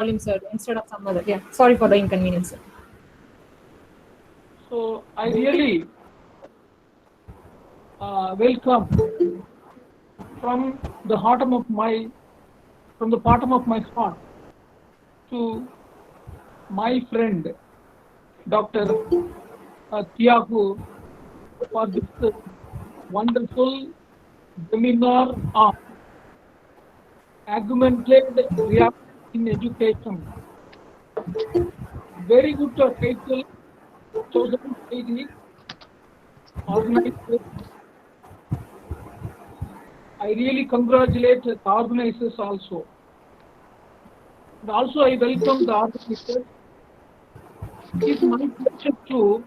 volume, sir, instead of some other. Yeah, sorry for the inconvenience, sir. So I really welcome from the bottom of my heart to my friend Dr. Tiago for this wonderful seminar on augmented reality in education. Very good title chosen by the organizers. I really congratulate the organizers also. And also I welcome the organizers. It is my pleasure to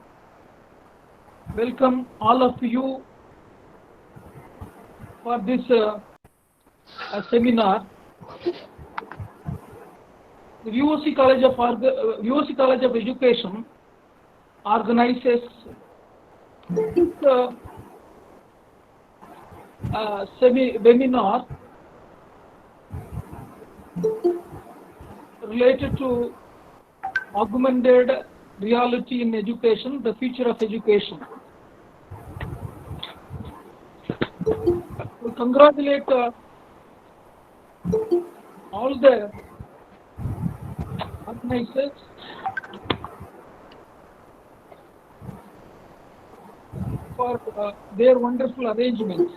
welcome all of you for this seminar. The VOC College of Education organizes this webinar related to augmented reality in education, the future of education. We congratulate all the organizers for their wonderful arrangements.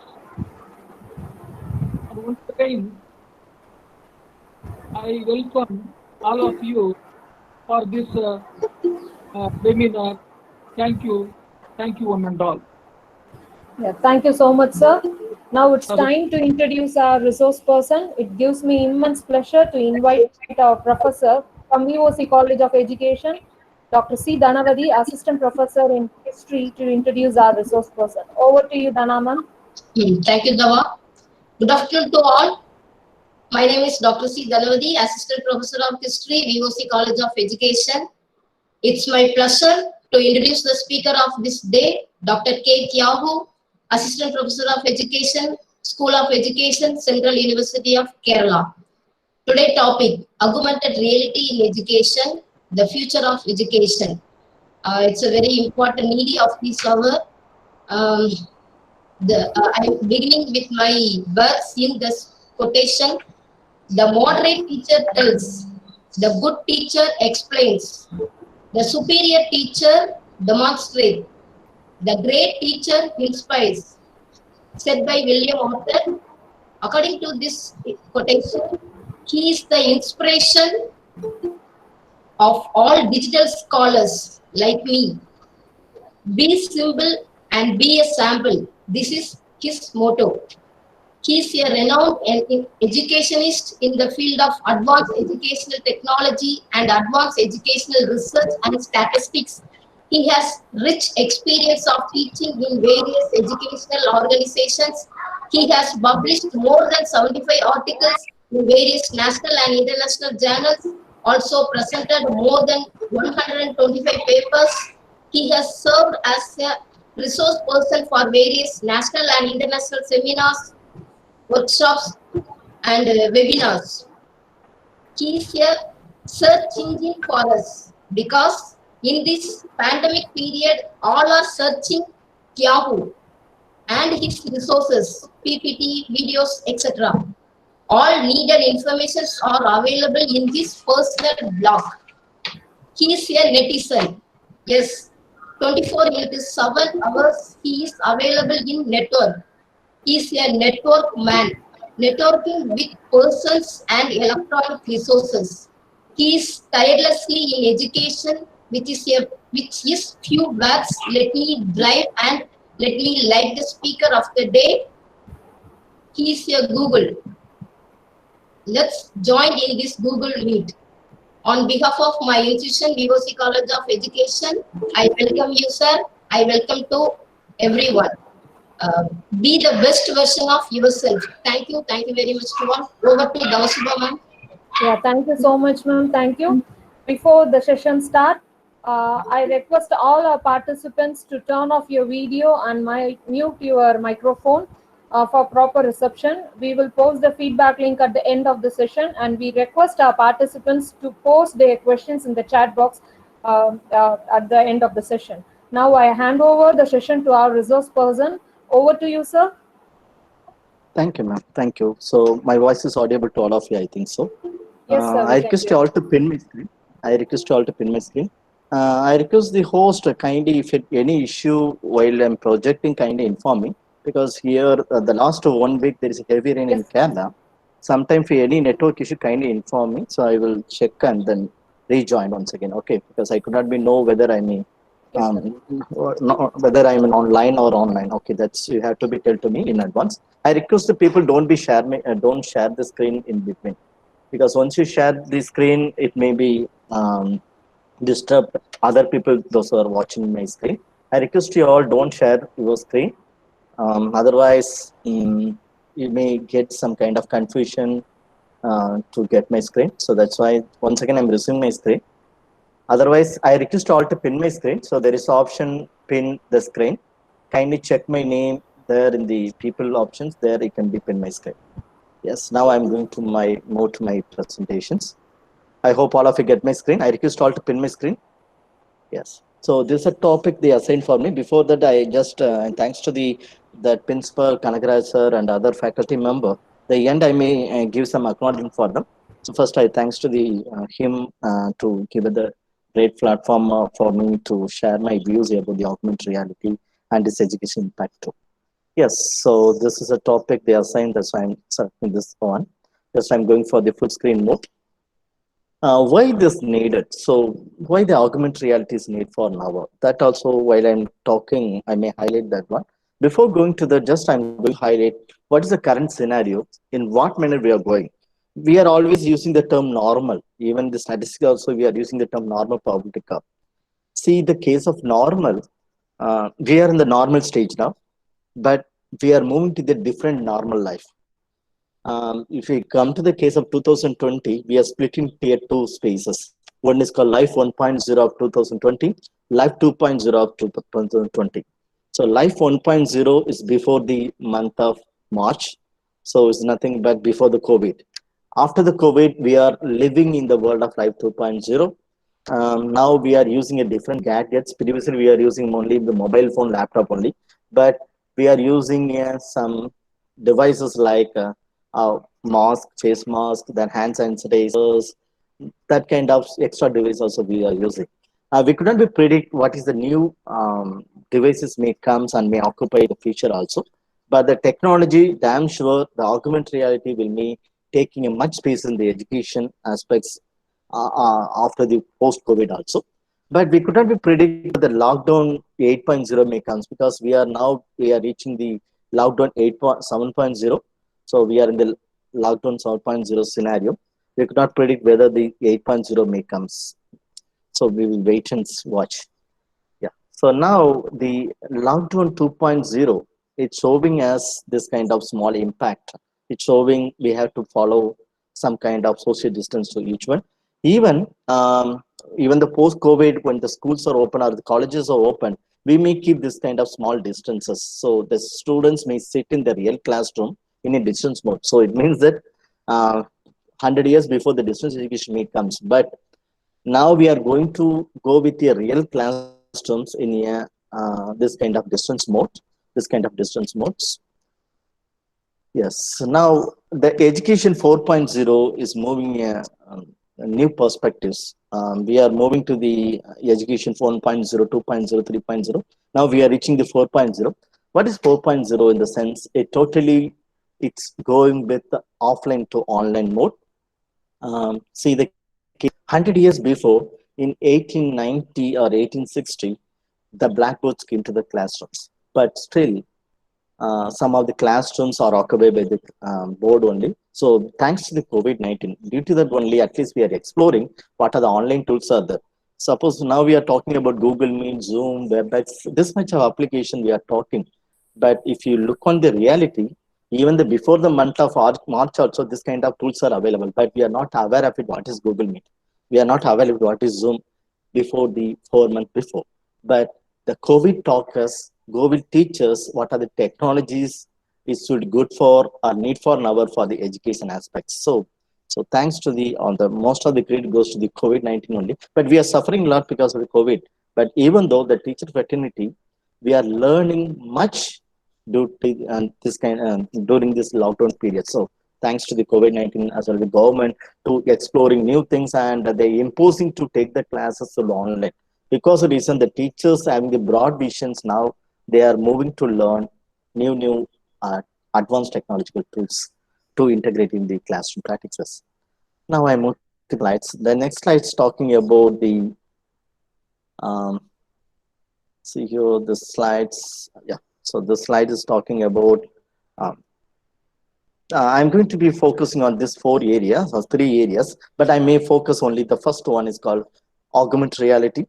And once again, I welcome all of you for this webinar. Thank you one and all. Yeah, thank you so much, sir. Now it's time to introduce our resource person. It gives me immense pleasure to invite our professor from VOC College of Education, Dr. C. Dhanavadi, Assistant Professor in History, to introduce our resource person. Over to you, Dhana ma'am. Thank you, Dava. Good afternoon to all. My name is Dr. C. Dhanavadi, Assistant Professor of History, VOC College of Education. It's my pleasure to introduce the speaker of this day, Dr. K. Tiago, Assistant Professor of Education, School of Education, Central University of Kerala. Today's topic, Augmented Reality in Education, the Future of Education. It's a very important need of this hour. I'm beginning with my words in this quotation. The moderate teacher tells, the good teacher explains, the superior teacher demonstrates, the great teacher inspires, said by William Orton. According to this quotation, he is the inspiration of all digital scholars like me. Be simple and be a sample. This is his motto. He is a renowned educationist in the field of advanced educational technology and advanced educational research and statistics. He has rich experience of teaching in various educational organizations. He has published more than 75 articles in various national and international journals, also presented more than 125 papers. He has served as a resource person for various national and international seminars, workshops, and webinars. He is a search engine for us because in this pandemic period, all are searching Yahoo and its resources, PPT, videos, etc. All needed information are available in his personal blog. He is a netizen. Yes, 24 into 7 hours he is available in network. He is a network man, networking with persons and electronic resources. He is tirelessly in education, which is few words. Let me drive and let me like the speaker of the day. He is a Google. Let's join in this Google Meet. On behalf of my institution, VOC College of Education, I welcome you, sir. I welcome to everyone. Be the best version of yourself. Thank you very much to all. Over to Dawasuba ma'am. Yeah, thank you so much, ma'am. Thank you. Before the session start, I request all our participants to turn off your video and mute your microphone. for proper reception. We will post the feedback link at the end of the session, and we request our participants to post their questions in the chat box at the end of the session. Now I hand over the session to our resource person. Over to you, sir. Thank you, ma'am. Thank you. So my voice is audible to all of you, I think so. Yes, sir, I we can request hear you you. all to pin my screen. I request you all to pin my screen. I request the host kindly, if any issue while I'm projecting, kindly inform me, because here the last 1 week there is a heavy rain in Yes. Kerala. Sometime for any network issue, kindly inform me, so I will check and then rejoin once again. Okay, because I could not be know whether I mean Yes, sir. whether I'm in online or online. Okay, that's you have to be tell to me in advance. I request the people don't share the screen in between, because once you share the screen, it may be disturb other people those who are watching my screen. I request you all don't share your screen. Otherwise, you may get some kind of confusion to get my screen. So that's why once again I'm resuming my screen. Otherwise, I request all to pin my screen. So there is option pin the screen. Kindly check my name there in the people options. There it can be pin my screen. Yes, now I'm going to move to my presentations. I hope all of you get my screen. I request all to pin my screen. Yes. So this is a topic they assigned for me. Before that, I just thanks to the principal Kanagaraj sir and other faculty member. The end I may give some acknowledgement for them. So first, I thanks to the him to give it the great platform for me to share my views about the augmented reality and its education impact too. Yes. So this is a topic they assigned. That's why I'm selecting this one. Just I'm going for the full screen mode. Why this needed? So why the augmented reality is need for now? That also, while I'm talking, I may highlight that one. Before going to the just, I'm going to highlight what is the current scenario, in what manner we are going. We are always using the term normal. Even the statistics also, we are using the term normal probability curve. See, the case of normal, we are in the normal stage now, but we are moving to the different normal life. If we come to the case of 2020, we are splitting tier two spaces. One is called Life 1.0 of 2020, Life 2.0 of 2020. So Life 1.0 is before the month of March. So it's nothing but before the COVID. After the COVID, we are living in the world of Life 2.0. Now we are using a different gadgets. Previously, we are using only the mobile phone, laptop only, but we are using some devices like mask, face mask, then hand sanitizers, that kind of extra device also we are using. We couldn't be predict what is the new devices may comes and may occupy the future also. But the technology, damn sure, the augmented reality will be taking a much space in the education aspects after the post-COVID also. But we couldn't be predict the lockdown 8.0 may comes, because we are reaching the lockdown 7.0. So we are in the lockdown 7.0 scenario. We could not predict whether the 8.0 may comes. So we will wait and watch. Yeah. So now the lockdown 2.0, it's showing us this kind of small impact. It's showing we have to follow some kind of social distance to each one. Even even the post-COVID, when the schools are open or the colleges are open, we may keep this kind of small distances. So the students may sit in the real classroom in a distance mode. So it means that 100 years before the distance education may comes, but now we are going to go with a real classrooms in a this kind of distance mode, this kind of distance modes. Yes. Now the education 4.0 is moving a new perspectives. We are moving to the education 1.0, 2.0, 3.0. Now we are reaching the 4.0. What is 4.0 in the sense? It's going with the offline to online mode. See the 100 years before, in 1890 or 1860, the blackboards came to the classrooms. But still, some of the classrooms are occupied by the board only. So thanks to the COVID-19, due to that only, at least we are exploring what are the online tools are there. Suppose now we are talking about Google Meet, Zoom, WebEx, this much of application we are talking. But if you look on the reality, even before the month of March also, this kind of tools are available. But we are not aware of it. What is Google Meet? We are not aware of what is Zoom before the 4 months before. But the COVID taught us, COVID teach us what are the technologies it should good for or need for now for the education aspects. So thanks to the on the most of the credit goes to the COVID-19 only, but we are suffering a lot because of the COVID. But even though the teacher fraternity, we are learning much due to this kind during this lockdown period. So thanks to the COVID-19 as well, the government to exploring new things, and they imposing to take the classes to online. Because of the reason the teachers having the broad visions now, they are moving to learn new uh, advanced technological tools to integrate in the classroom practices. Now I move to the slides. The next slide is talking about the um, see here the slides. Yeah, so the slide is talking about. Um, I'm going to be focusing on this four areas or three areas, but I may focus only the first one is called augmented reality.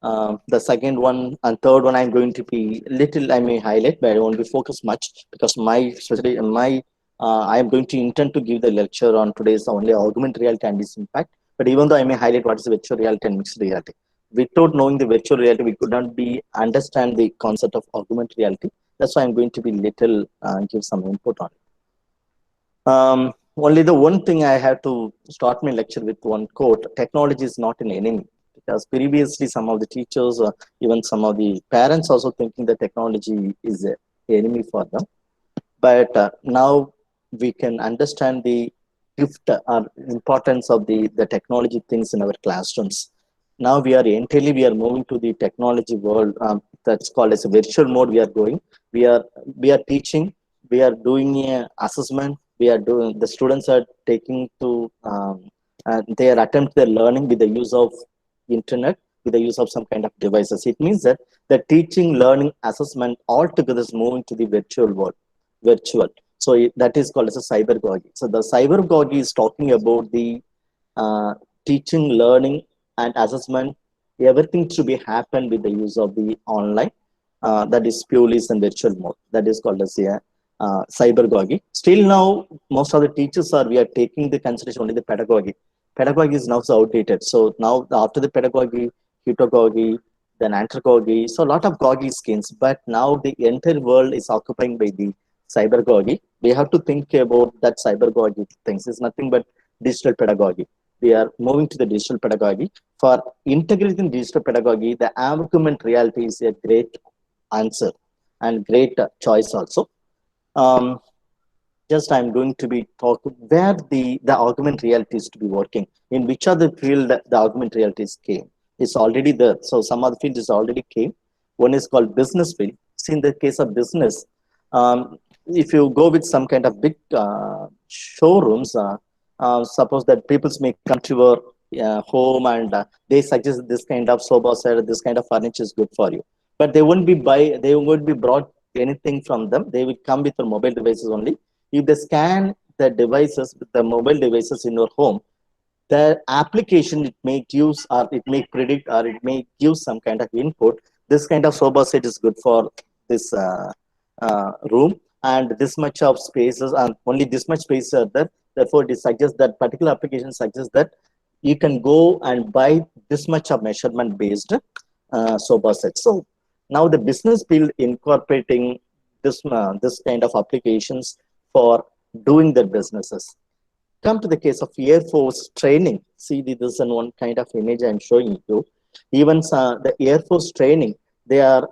The second one and third one I'm going to be little I may highlight, but I won't be focused much because my especially my I am going to intend to give the lecture on today's only augmented reality and its impact. But even though I may highlight what is virtual reality and mixed reality, without knowing the virtual reality, we could not be understand the concept of augmented reality. That's why I'm going to be little give some input on it. Only the one thing I have to start my lecture with one quote: technology is not an enemy. Because previously some of the teachers or even some of the parents also thinking that technology is an enemy for them. But now we can understand the gift or importance of the technology things in our classrooms. Now we are moving to the technology world, that's called as a virtual mode. We are going, we are teaching, we are doing a assessment, we are doing, the students are taking to they are attempt their learning with the use of internet, with the use of some kind of devices. It means that the teaching, learning, assessment all together is moving to the virtual world, virtual. So that is called as a cybergogy. So the cybergogy is talking about the uh, teaching, learning, and assessment. Everything should be happen with the use of the online. That is purely in virtual mode. That is called as a cybergogy. Still now, most of the teachers are we are taking the consideration only the pedagogy. Pedagogy is now so outdated. So now after the pedagogy, pedagogy, then anthropogogy. So a lot of gogy skins, but now the entire world is occupied by the cybergogy. We have to think about that cybergogy things. It's nothing but digital pedagogy. We are moving to the digital pedagogy. For integrating digital pedagogy, the augmented reality is a great answer and great choice also. Um, just I'm going to be talking where the augmented reality is to be working, in which other field the augmented reality is came. It's already there. So some other field is already came. One is called business field. See, in the case of business, if you go with some kind of big showrooms, suppose that people may come to your home and they suggest this kind of sofa set, this kind of furniture is good for you, but they won't be brought anything from them. They will come with their mobile devices only. If they scan the devices with the mobile devices in your home, the application it may use or it may predict or it may give some kind of input. This kind of sofa set is good for this room, and this much of spaces and only this much space are there. Therefore, it suggests that particular application suggests that you can go and buy this much of measurement based sofa set. So now the business field incorporating this kind of applications for doing their businesses. Come to the case of Air Force training. See, this is one kind of image I'm showing you. Even the Air Force training, they are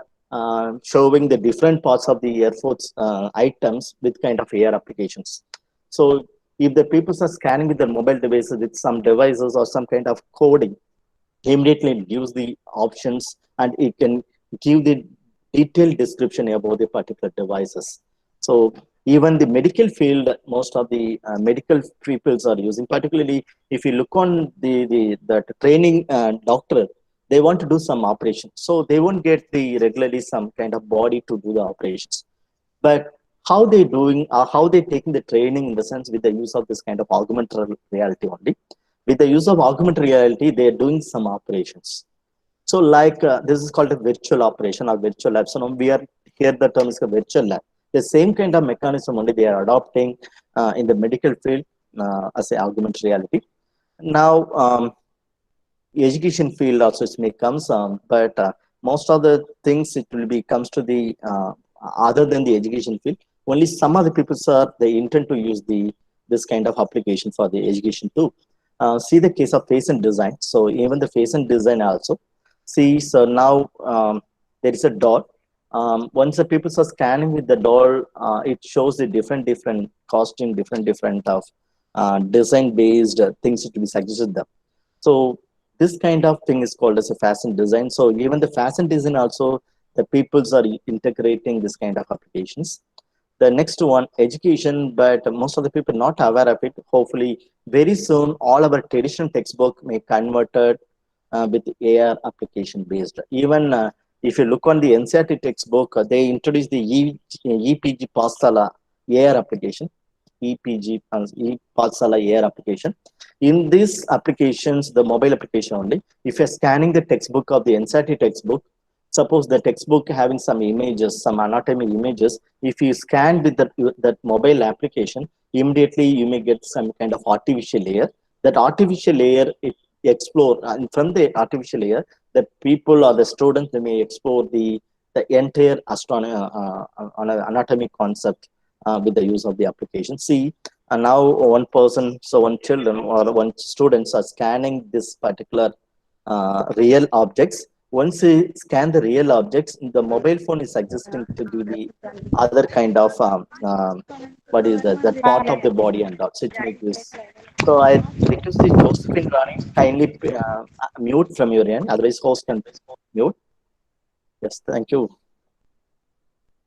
showing the different parts of the Air Force items with kind of AR applications. So if the people are scanning with their mobile devices with some devices or some kind of coding, immediately it gives the options and it can give the detailed description about the particular devices. So even the medical field, most of the medical peoples are using, particularly if you look on the training doctor, they want to do some operation. So they won't get the regularly some kind of body to do the operations. But how they doing, how they taking the training in the sense with the use of this kind of augmented reality only. With the use of augmented reality, they are doing some operations. So like this is called a virtual operation or virtual lab. So now we are here the term is a virtual lab. The same kind of mechanism only they are adopting in the medical field as a augmented reality. Now education field also may comes, but most of the things it will be comes to the other than the education field. Only some of the people, sir, they intend to use this kind of application for the education too. See the case of face and design. So even the face and design also. See, so now there is a doll. Once the people are scanning with the doll, it shows the different costume, different of design based things to be suggested them. So this kind of thing is called as a fashion design. So even the fashion design also, the peoples are integrating this kind of applications. The next one, education, but most of the people not aware of it. Hopefully, very soon, all our traditional textbook may converted with AR application based. Even if you look on the NCERT textbook, they introduced the EPG Pasala AR application. EPG Pasala AR application. In these applications, the mobile application only, if you're scanning the textbook of the NCERT textbook, suppose the textbook having some images, some anatomy images, if you scan with that mobile application, immediately you may get some kind of artificial layer. That artificial layer, it explore, and from the artificial layer, the people or the students, they may explore the entire anatomy concept with the use of the application. See, and now one person, so one children or one students are scanning this particular real objects. Once you scan the real objects, the mobile phone is suggesting to do the other kind of what is that part of the body and all. So it makes this. So I request the Josephine Rani kindly mute from your end. Otherwise, host can mute. Yes, thank you.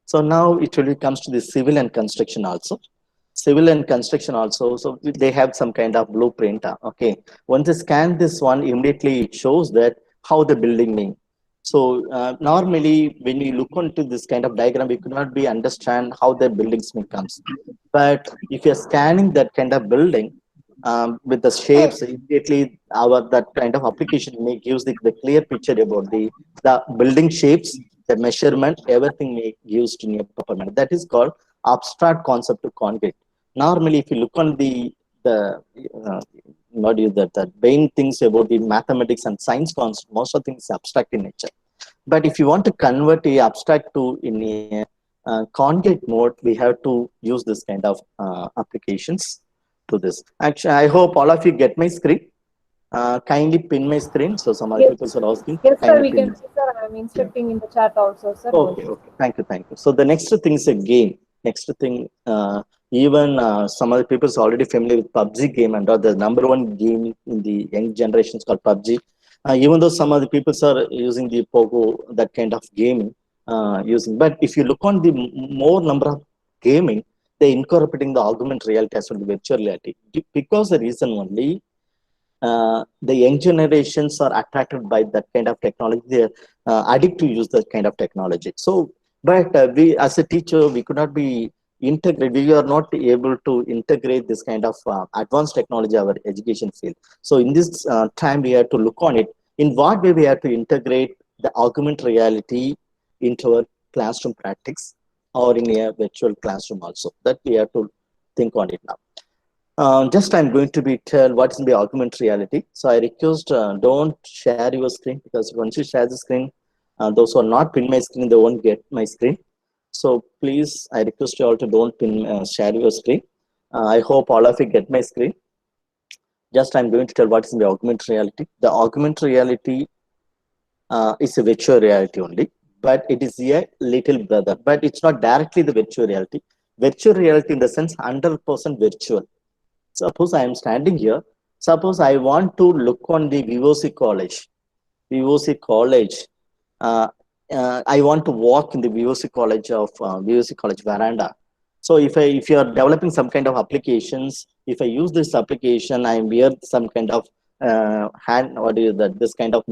So now it really comes to the civil and construction also. Civil and construction also, so they have some kind of blueprint. Okay, once they scan this one, immediately it shows that how the building may. So normally when you look into this kind of diagram, we could not be understand how the buildings may comes. But if you're scanning that kind of building with the shapes, immediately our that kind of application may gives the clear picture about the building shapes, the measurement, everything may used in a proper manner. That is called abstract concept to concrete. Normally, if you look on the uh, what is that the main things about the mathematics and science concept, most of things abstract in nature. But if you want to convert a abstract to in a concrete mode, we have to use this kind of applications to this. Actually, I hope all of you get my screen. Kindly pin my screen. So some other Yes, people are asking. yes, sir. Kindly We pin. can see, sir. I'm instructing in the chat also, sir. Okay, okay. Thank you, thank you. So the next thing is a game. Next thing, even some other people are already familiar with PUBG game, and the number one game in the young generations called PUBG. Even though some other people are using the Pogo, that kind of gaming, using. But if you look on the more number of gaming, they're incorporating the augmented reality as well, the virtual reality. Because the reason only, the young generations are attracted by that kind of technology. They're addicted to use that kind of technology. So, but we as a teacher, we could not be integrate. We are not able to integrate this kind of advanced technology our education field. So, in this time, we have to look on it. In what way we have to integrate the augmented reality into our classroom practice or in a virtual classroom also. That we have to think on it now. Just I'm going to be tell what's in the augmented reality. So I request don't share your screen, because once you share the screen, those who are not pin my screen, they won't get my screen. So please, I request you all to don't share your screen. I hope all of you get my screen. Just I'm going to tell what is in the augmented reality. The augmented reality is a virtual reality only, but it is a little brother. But it's not directly the virtual reality. Virtual reality in the sense 100% virtual. Suppose I am standing here. Suppose I want to look on the VOC College. VOC College. I want to walk in the VOC College of VOC College veranda. So if you are developing some kind of applications, if I use this application, I wear some kind of hand, what is that? This kind of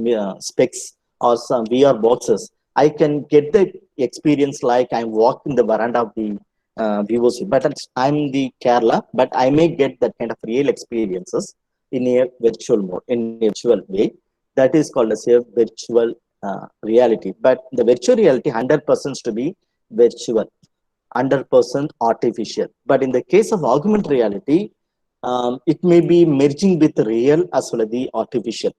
specs or some VR boxes. I can get the experience like I'm walking the veranda of the VOC, but I'm the Kerala, but I may get that kind of real experiences in a virtual mode, in a virtual way. That is called as a virtual reality. But the virtual reality 100% to be virtual, 100% artificial. But in the case of augmented reality, it may be merging with real as well as the artificial.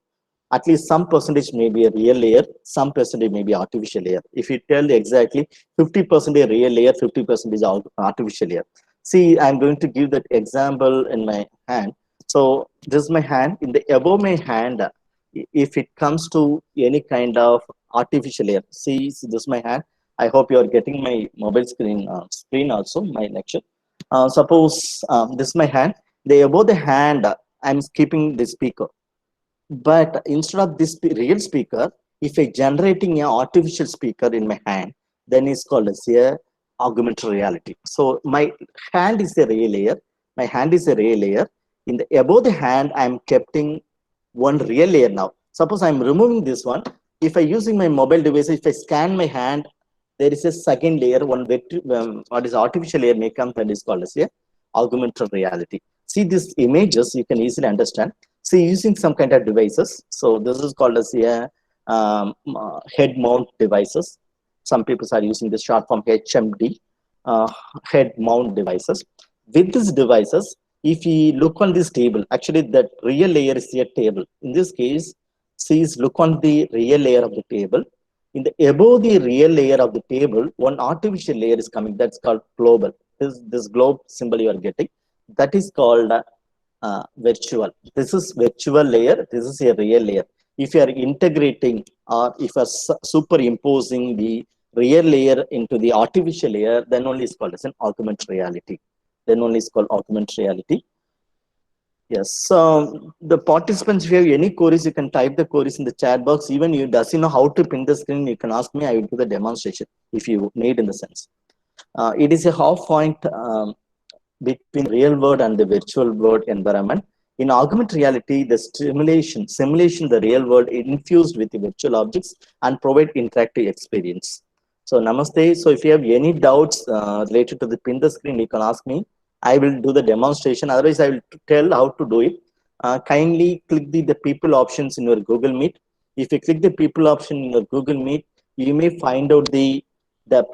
At least some percentage may be a real layer, some percentage may be artificial layer. If you tell exactly 50% a real layer, 50% is artificial layer. See, I'm going to give that example in my hand. So this is my hand. In the above my hand, if it comes to any kind of artificial layer, see this is my hand. I hope you are getting my mobile screen also, my lecture. Suppose this is my hand. The above the hand, I'm keeping the speaker. But instead of this real speaker, if I generating an artificial speaker in my hand, then it's called as a augmented reality. So my hand is a real layer. My hand is a real layer. In the above the hand, I'm keeping one real layer now. Suppose I'm removing this one. If I using my mobile device, if I scan my hand, there is a second layer, what is artificial layer may come, and is called as a augmented reality. See these images, you can easily understand. See, using some kind of devices. So this is called as a head mount devices. Some people are using the short form HMD, head mount devices. With these devices, if you look on this table, actually that real layer is a table. In this case, see, look on the real layer of the table. In the above the real layer of the table, one artificial layer is coming. That's called global. This globe symbol you are getting, that is called virtual. This is virtual layer. This is a real layer. If you are integrating or if you are superimposing the real layer into the artificial layer, then only is called as an augmented reality. Then only is called augmented reality. Yes. So the participants, if you have any queries, you can type the queries in the chat box. Even you doesn't know how to pin the screen, you can ask me. I will do the demonstration if you need in the sense. It is a half point between real world and the virtual world environment. In augmented reality, the simulation the real world infused with the virtual objects and provide interactive experience. So namaste. So if you have any doubts related to the pin the screen, you can ask me. I will do the demonstration. Otherwise, I will tell how to do it. Kindly click the people options in your Google Meet. If you click the people option in your Google Meet, you may find out the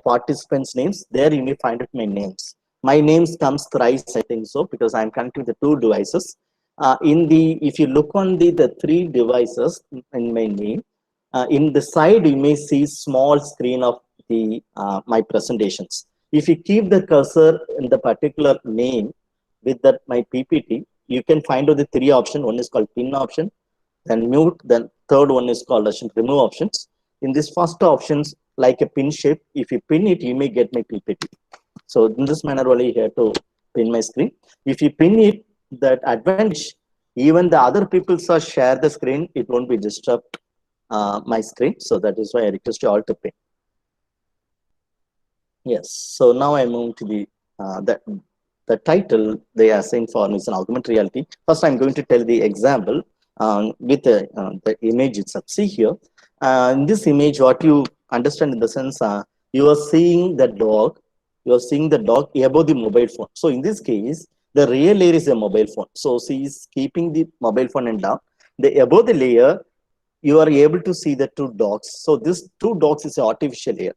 participants' names. There you may find out my names. My names comes thrice, I think so, because I'm connecting the two devices. If you look on the three devices in my name, in the side you may see small screen of the my presentations. If you keep the cursor in the particular name with that my PPT, you can find out the three options. One is called pin option, then mute, then third one is called as remove options. In this first options, like a pin shape, if you pin it, you may get my PPT. So in this manner only here to pin my screen. If you pin it, that advantage, even the other people saw share the screen, it won't be disrupt my screen. So that is why I request you all to pin. Yes. So now I move to the title they are saying for me is an augmented reality. First, I'm going to tell the example with the image itself. See here, in this image, what you understand in the sense, you are seeing the dog. You are seeing the dog above the mobile phone. So in this case, the real layer is a mobile phone. So she is keeping the mobile phone and down. The above the layer, you are able to see the two dogs. So this two dogs is an artificial layer.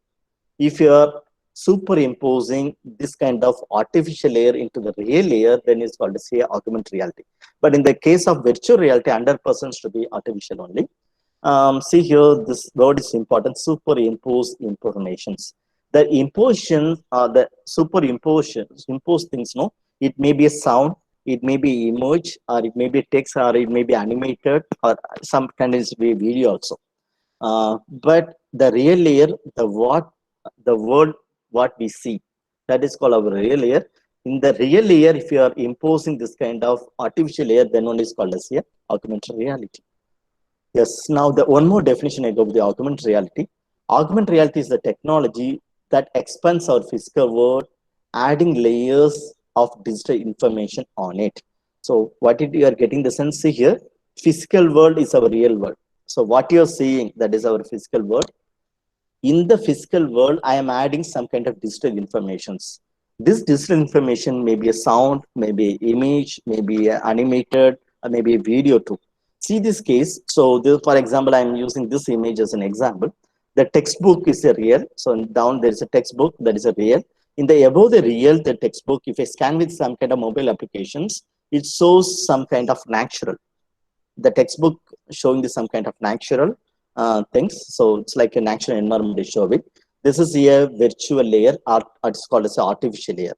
If you are superimposing this kind of artificial layer into the real layer, then it's called say augmented reality. But in the case of virtual reality, 100% should be artificial only. See here, this word is important, superimpose informations. The imposition, the impose things, no, it may be a sound, it may be image, or it may be text, or it may be animated, or some kind of video also. But the real layer, the world, what we see, that is called our real layer. In the real layer, if you are imposing this kind of artificial layer, then one is called as a augmented reality. Yes. Now, the one more definition I go with the augmented reality. Augmented reality is the technology that expands our physical world, adding layers of digital information on it. So, what you are getting the sense here? Physical world is our real world. So, what you are seeing, that is our physical world. In the physical world, I am adding some kind of digital informations. This digital information may be a sound, maybe image, maybe animated, or maybe a video too. See this case. So this, for example, I'm using this image as an example. The textbook is a real. So down there is a textbook that is a real. In the above the real, the textbook, if I scan with some kind of mobile applications, it shows some kind of natural. the textbook showing this some kind of natural things. So it's like a natural environment is showing. This is a virtual layer, or it's called as an artificial layer.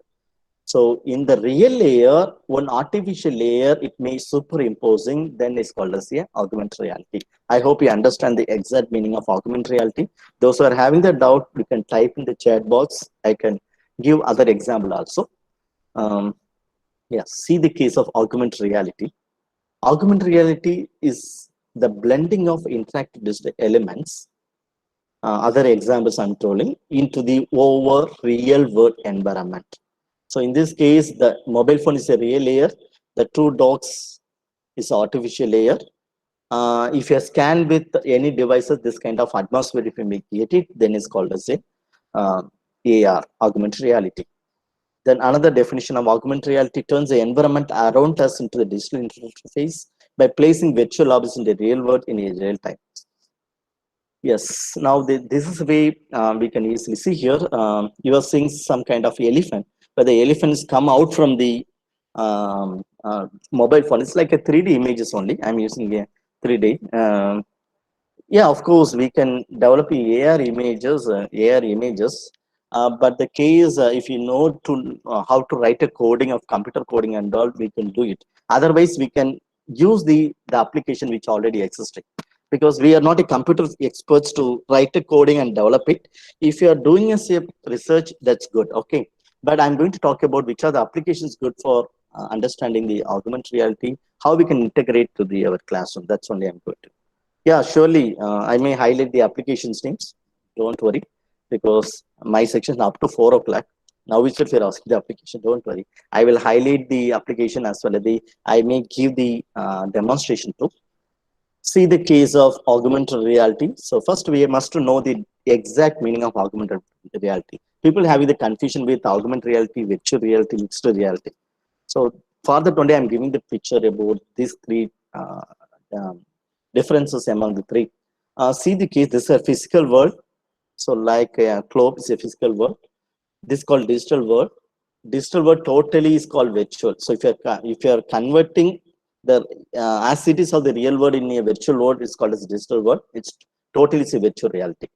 So in the real layer, one artificial layer, it may superimposing, then it's called as a augmented reality. I hope you understand the exact meaning of augmented reality. Those who are having the doubt, you can type in the chat box. I can give other example also. Yeah, see the case of augmented reality. Augmented reality is the blending of interactive digital elements, other examples I'm telling, into the over real world environment. So in this case, the mobile phone is a real layer. The two dots is artificial layer. If you scan with any devices, this kind of atmosphere, if you make it, then it's called as a AR, augmented reality. Then another definition of augmented reality turns the environment around us into the digital interface by placing virtual objects in the real world in a real time. Yes, now this is a way we can easily see here. You are seeing some kind of elephant, but the elephants come out from the mobile phone. It's like a 3D images only. I'm using a 3D. Yeah, of course, we can develop AR images. But the case, if you know to how to write a coding of computer coding and all, we can do it. Otherwise, we can use the application which already existed, because we are not a computer experts to write a coding and develop it. If you are doing a research, that's good. Okay, but I'm going to talk about which are the applications good for understanding the augmented reality, how we can integrate to our classroom. That's only I'm going to. Yeah, surely. I may highlight the applications names. Don't worry, because my section is up to 4 o'clock. Now itself you're asking the application. Don't worry. I will highlight the application as well as I may give the demonstration too. See the case of augmented reality. So first we must to know the exact meaning of augmented reality. People having the confusion with augmented reality, virtual reality, mixed reality. So for that only I'm giving the picture about these three differences among the three. See the case, this is a physical world. So like a globe is a physical world. This is called digital world. Digital world totally is called virtual. So if you're converting the as it is of the real world in a virtual world, is called as digital world. It's totally is a virtual reality.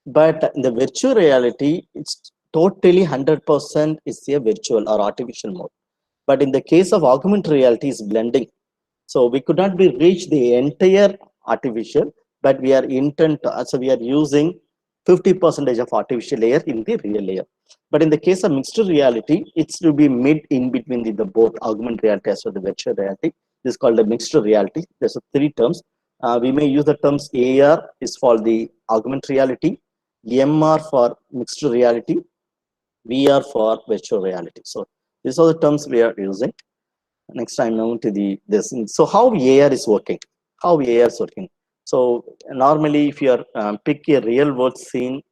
But in the virtual reality, it's totally 100% is a virtual or artificial mode. But in the case of augmented reality, is blending. So we could not be reach the entire artificial, but we are intent. So we are using 50% of artificial layer in the real layer. But in the case of mixed reality, it's to be mid in between the both augmented reality as well as the virtual reality. This is called the mixed reality. There's three terms. We may use the terms AR is for the augmented reality, MR for mixed reality, VR for virtual reality. So these are the terms we are using. Next time now to this. So how AR is working? How AR is working? So normally, if you are pick a real world scene,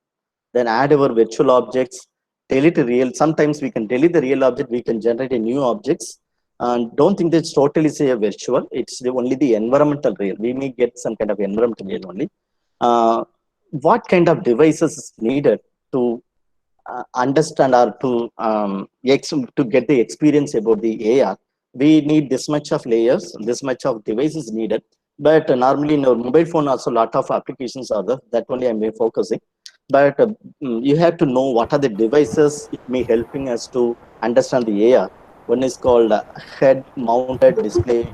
then add our virtual objects, delete a real. Sometimes we can delete the real object. We can generate a new objects. And don't think that's totally say a virtual. It's only the environmental real. We may get some kind of environmental real only. What kind of devices is needed to understand or to get the experience about the AR? We need this much of layers, this much of devices needed. But normally in our mobile phone also a lot of applications are there. That only I'm focusing. But you have to know what are the devices it may helping us to understand the AR. One is called head-mounted display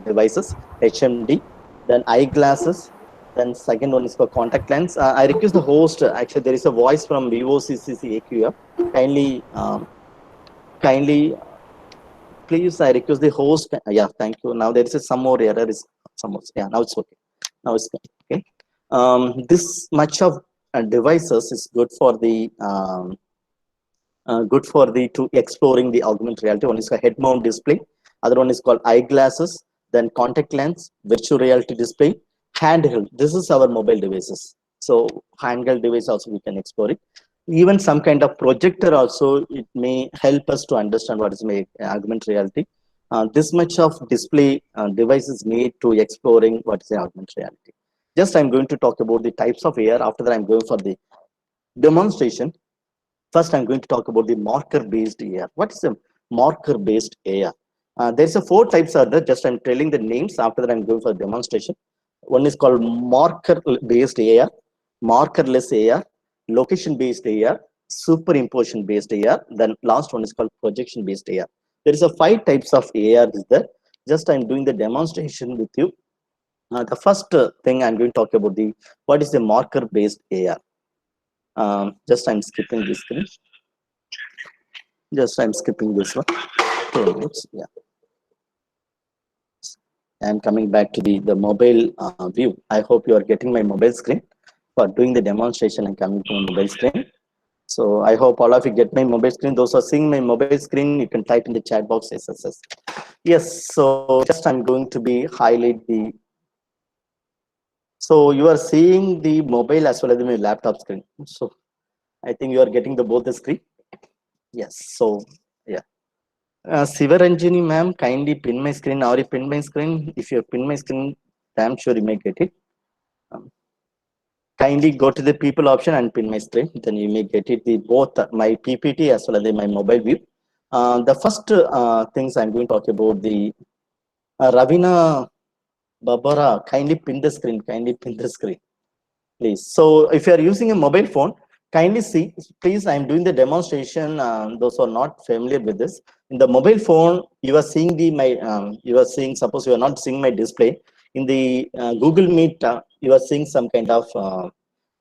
devices, HMD. Then eyeglasses. Then second one is called contact lens. I request the host. Actually, there is a voice from VOCCC AQF. Kindly, please. I request the host. Yeah, thank you. Now there is some more error. Is some more. Yeah, now it's okay. Now it's okay. This much of devices is good for the to exploring the augmented reality. One is called head mount display. Other one is called eyeglasses. Then contact lens, virtual reality display, handheld. This is our mobile devices. So handheld device also we can explore it. Even some kind of projector also, it may help us to understand what is augmented reality. This much of display devices need to exploring what is augmented reality. Just I'm going to talk about the types of AR. After that, I'm going for the demonstration. First, I'm going to talk about the marker-based AR. What is a marker-based AR? There's a 4 types are there. Just I'm telling the names. After that, I'm going for demonstration. One is called marker-based AR, markerless AR, location-based AR, superimposition-based AR. Then last one is called projection-based AR. There is a 5 types of AR is there. Just I'm doing the demonstration with you. The first thing I'm going to talk about what is the marker-based AR. Just I'm skipping this screen. Just I'm skipping this one. 2 minutes. Yeah. I'm coming back to the mobile view. I hope you are getting my mobile screen for doing the demonstration and coming to my mobile screen. So I hope all of you get my mobile screen. Those who are seeing my mobile screen, you can type in the chat box SSS. Yes, so just I'm going to be highlight the. So you are seeing the mobile as well as my laptop screen. So I think you are getting the both the screen. Yes, so yeah. Sivaranjani ma'am, kindly pin my screen. Or you pin my screen. If you pin my screen, I'm sure you may get it. Kindly go to the people option and pin my screen. Then you may get it. The both my PPT as well as my mobile view. The first things I'm going to talk about the Ravina Babara. Kindly pin the screen. Kindly pin the screen, please. So if you are using a mobile phone, kindly see. Please, I'm doing the demonstration. Those who are not familiar with this, in the mobile phone, you are seeing you are seeing. Suppose you are not seeing my display in the Google Meet. You are seeing some kind of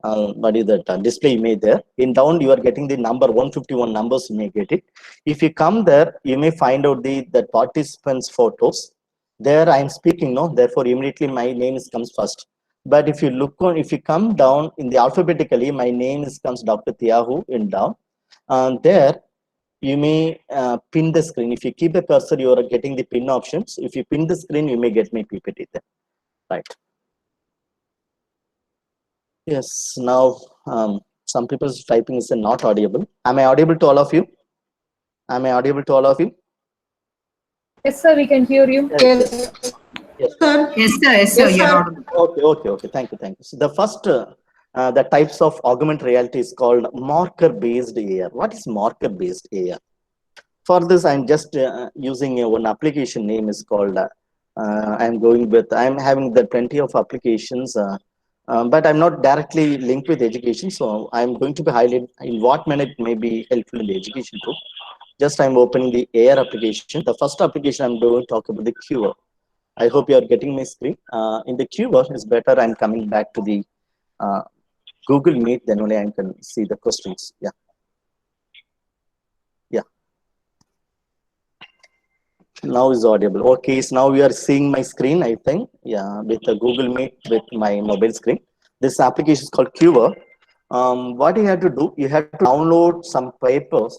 what is that display image there. In down, you are getting the number 151 numbers. You may get it. If you come there, you may find out the participants' photos. There, I am speaking. No, therefore, immediately my name comes first. But if you look on, if you come down in the alphabetically, my name comes Dr. Tiahu in down. There, you may pin the screen. If you keep the cursor, you are getting the pin options. If you pin the screen, you may get my PPT there. Right. Yes. Now, some people's typing is not audible. Am I audible to all of you? Am I audible to all of you? Yes, sir, we can hear you. Yes. Yes. Sir. Yes, sir. Yes, sir. Yes, You're sir. audible. Okay. Thank you. So the first, the types of augmented reality is called marker-based AR. What is marker-based AR? For this, I'm just using one application name is called. I'm having the plenty of applications, but I'm not directly linked with education. So I'm going to be highlighting in what manner it may be helpful in the education too. Just I'm opening the AR application. The first application I'm going to talk about the QR. I hope you are getting my screen. In the QR is better. I'm coming back to the Google Meet. Then only I can see the questions. Yeah. Now is audible. Okay, so now we are seeing my screen, I think. Yeah, with the Google Meet with my mobile screen. This application is called Qver. What you have to do, you have to download some papers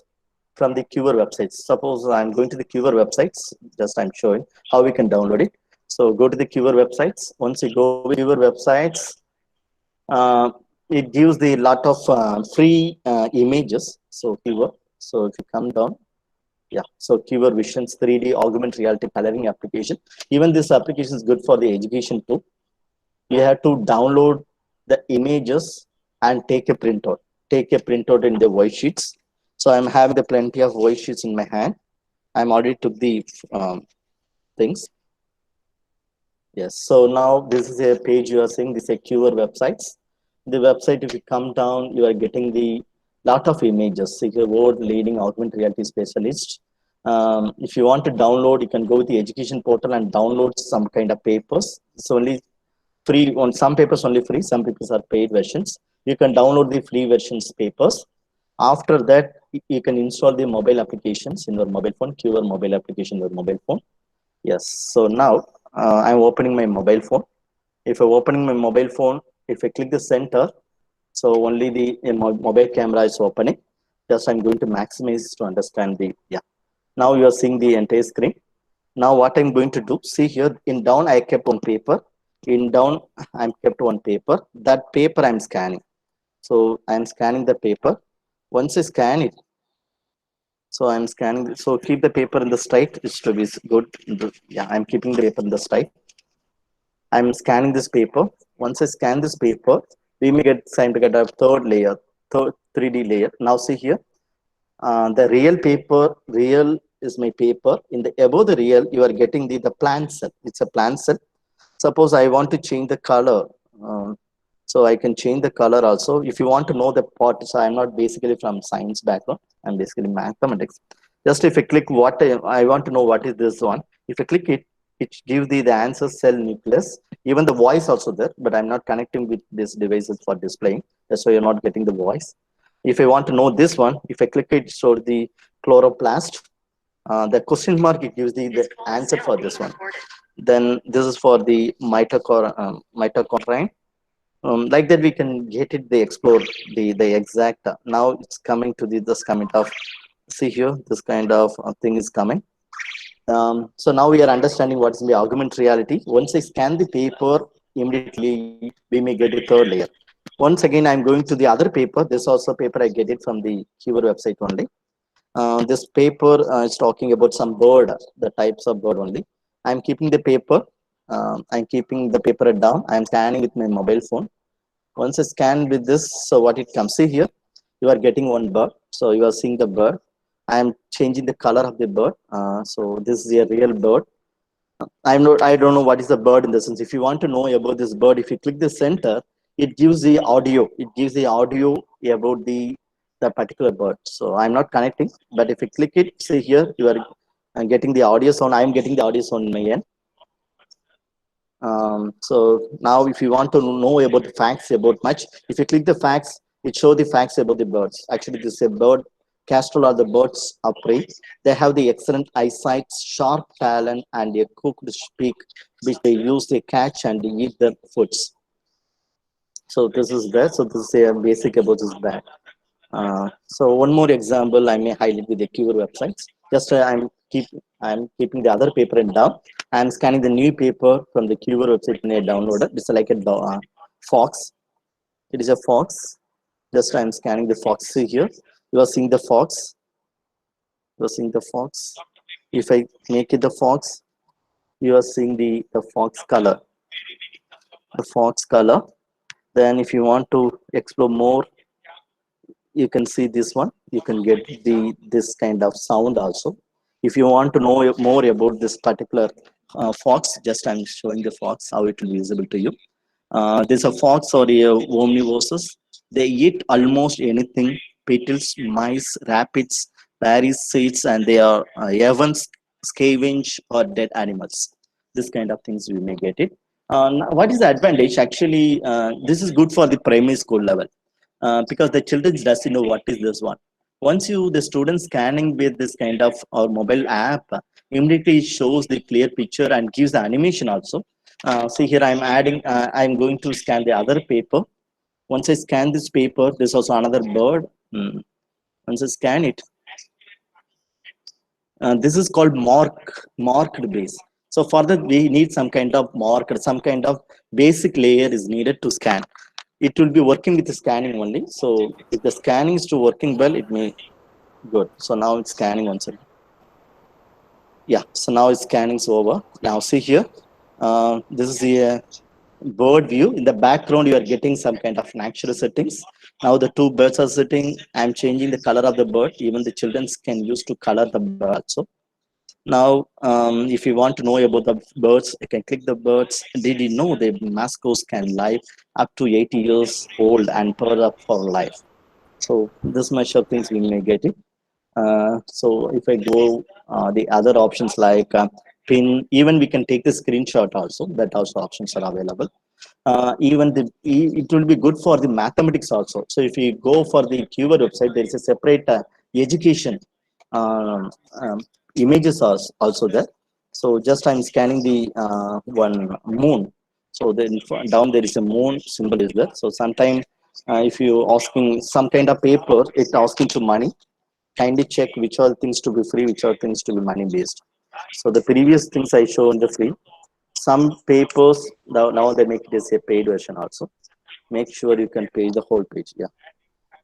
from the Qver websites. Suppose I'm going to the Qver websites, just I'm showing how we can download it. So go to the Qver websites. Once you go to Qver websites, it gives the lot of free images. So Qver. So if you come down, yeah, so Qver Visions 3D augmented reality coloring application. Even this application is good for the education too. You have to download the images and take a printout. Take a printout in the white sheets. So I'm having the plenty of white sheets in my hand. I'm already took the things. Yes. So now this is a page you are seeing. This is a Qver websites. The website, if you come down, you are getting the lot of images. So your world leading augmented reality specialist. If you want to download, you can go to the education portal and download some kind of papers. It's only free on some papers, only free. Some papers are paid versions. You can download the free versions papers. After that, you can install the mobile applications in your mobile phone. Qver mobile application in your mobile phone. Yes. So now I'm opening my mobile phone. If I'm opening my mobile phone, if I click the center, so only the mobile camera is opening. Just I'm going to maximize to understand the, yeah. Now you are seeing the entire screen. Now what I'm going to do, see here in down, I kept one paper. In down, I'm kept one paper. That paper I'm scanning. So I'm scanning the paper. Once I scan it, so I'm scanning. So keep the paper in the straight. It should be good. Yeah, I'm keeping the paper in the straight. I'm scanning this paper. Once I scan this paper, we may get time to get a third layer, third 3D layer. Now see here, the real paper, real is my paper. In the above the real, you are getting the plant cell. It's a plant cell. Suppose I want to change the color. So I can change the color also. If you want to know the part, so I'm not basically from science background. I'm basically mathematics. Just if I click what I want to know what is this one. If I click it, it gives the answer cell nucleus. Even the voice also there, but I'm not connecting with these devices for displaying. That's why you're not getting the voice. If I want to know this one, if I click it, so the chloroplast, the question mark, it gives the answer for this one. Then this is for the mitochondrion. Like that, we can get it. They explore the exact. Now it's coming to this comment of. See here, this kind of thing is coming. So now we are understanding what's the augmented reality. Once I scan the paper, immediately we may get a third layer. Once again, I'm going to the other paper. This also paper I get it from the Keyword website only. This paper is talking about some bird, the types of bird only. I'm keeping the paper. I'm keeping the paper down. I'm scanning with my mobile phone. Once I scan with this, so what it comes, see here, you are getting one bird. So you are seeing the bird. I am changing the color of the bird. So this is a real bird. I don't know what is the bird in the sense. If you want to know about this bird, if you click the center, it gives the audio. It gives the audio about the particular bird. So I'm not connecting, but if you click it, see here, you are getting the audio sound. I'm getting the audio sound in my end. So now if you want to know about the facts about much, if you click the facts, it shows the facts about the birds. Actually, this is a bird. Kestrel are the birds of prey. They have the excellent eyesight, sharp talon, and a cooked beak, which they use, they catch and eat their foods. So this is there. So this is a basic about this bat. So one more example I may highlight with the Keyword websites. Just I'm keeping the other paper in down. I'm scanning the new paper from the Keyword website in a downloader. It's like a fox. It is a fox. Just I'm scanning the fox. See here, you are seeing the fox. You are seeing the fox. If I make it the fox, you are seeing the fox color. The fox color. Then if you want to explore more, you can see this one. You can get this kind of sound also. If you want to know more about this particular fox, just I'm showing the fox, how it will be visible to you. There's a fox or a omnivorous. They eat almost anything: beetles, mice, rabbits, berries, seeds, and they are even scavenge or dead animals. This kind of things we may get it. What is the advantage? Actually, this is good for the primary school level. Because the children doesn't know what is this one. Once the student scanning with this kind of or mobile app, immediately shows the clear picture and gives the animation also. See here, I'm going to scan the other paper. Once I scan this paper, there's also another bird. Once I scan it, this is called marked base. So for that, we need some kind of marker, some kind of basic layer is needed to scan. It will be working with the scanning only. So if the scanning is to working well, it may good. So now it's scanning once again. Yeah, so now it's scanning over. Now see here, this is the bird view. In the background, you are getting some kind of natural settings. Now the two birds are sitting. I'm changing the color of the bird. Even the children can use to color the bird also. Now, if you want to know about the birds, you can click the birds. Did you know the mascots can live up to 80 years old and purr up for life? So this much of things we may get it. So if I go the other options like pin, even we can take the screenshot also. That also options are available. Even it will be good for the mathematics also. So if you go for the Keyword website, there is a separate education images are also there. So just I'm scanning the one moon. So then down there is a moon symbol is there. So sometime if you asking some kind of paper, it's asking to money. Kindly check which are things to be free, which are things to be money based. So the previous things I show in the free. Some papers now they make this a paid version also. Make sure you can pay the whole page. Yeah.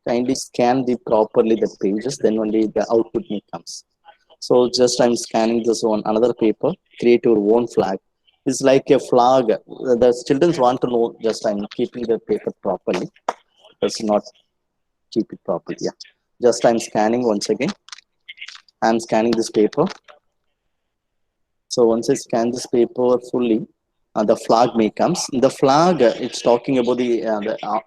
Kindly scan the properly the pages, then only the output may comes. So just I'm scanning this one, another paper, create your own flag. It's like a flag. The children want to know, just I'm keeping the paper properly. Let's not keep it properly. Yeah. Just I'm scanning once again. I'm scanning this paper. So once I scan this paper fully, the flag may comes. The flag, it's talking about the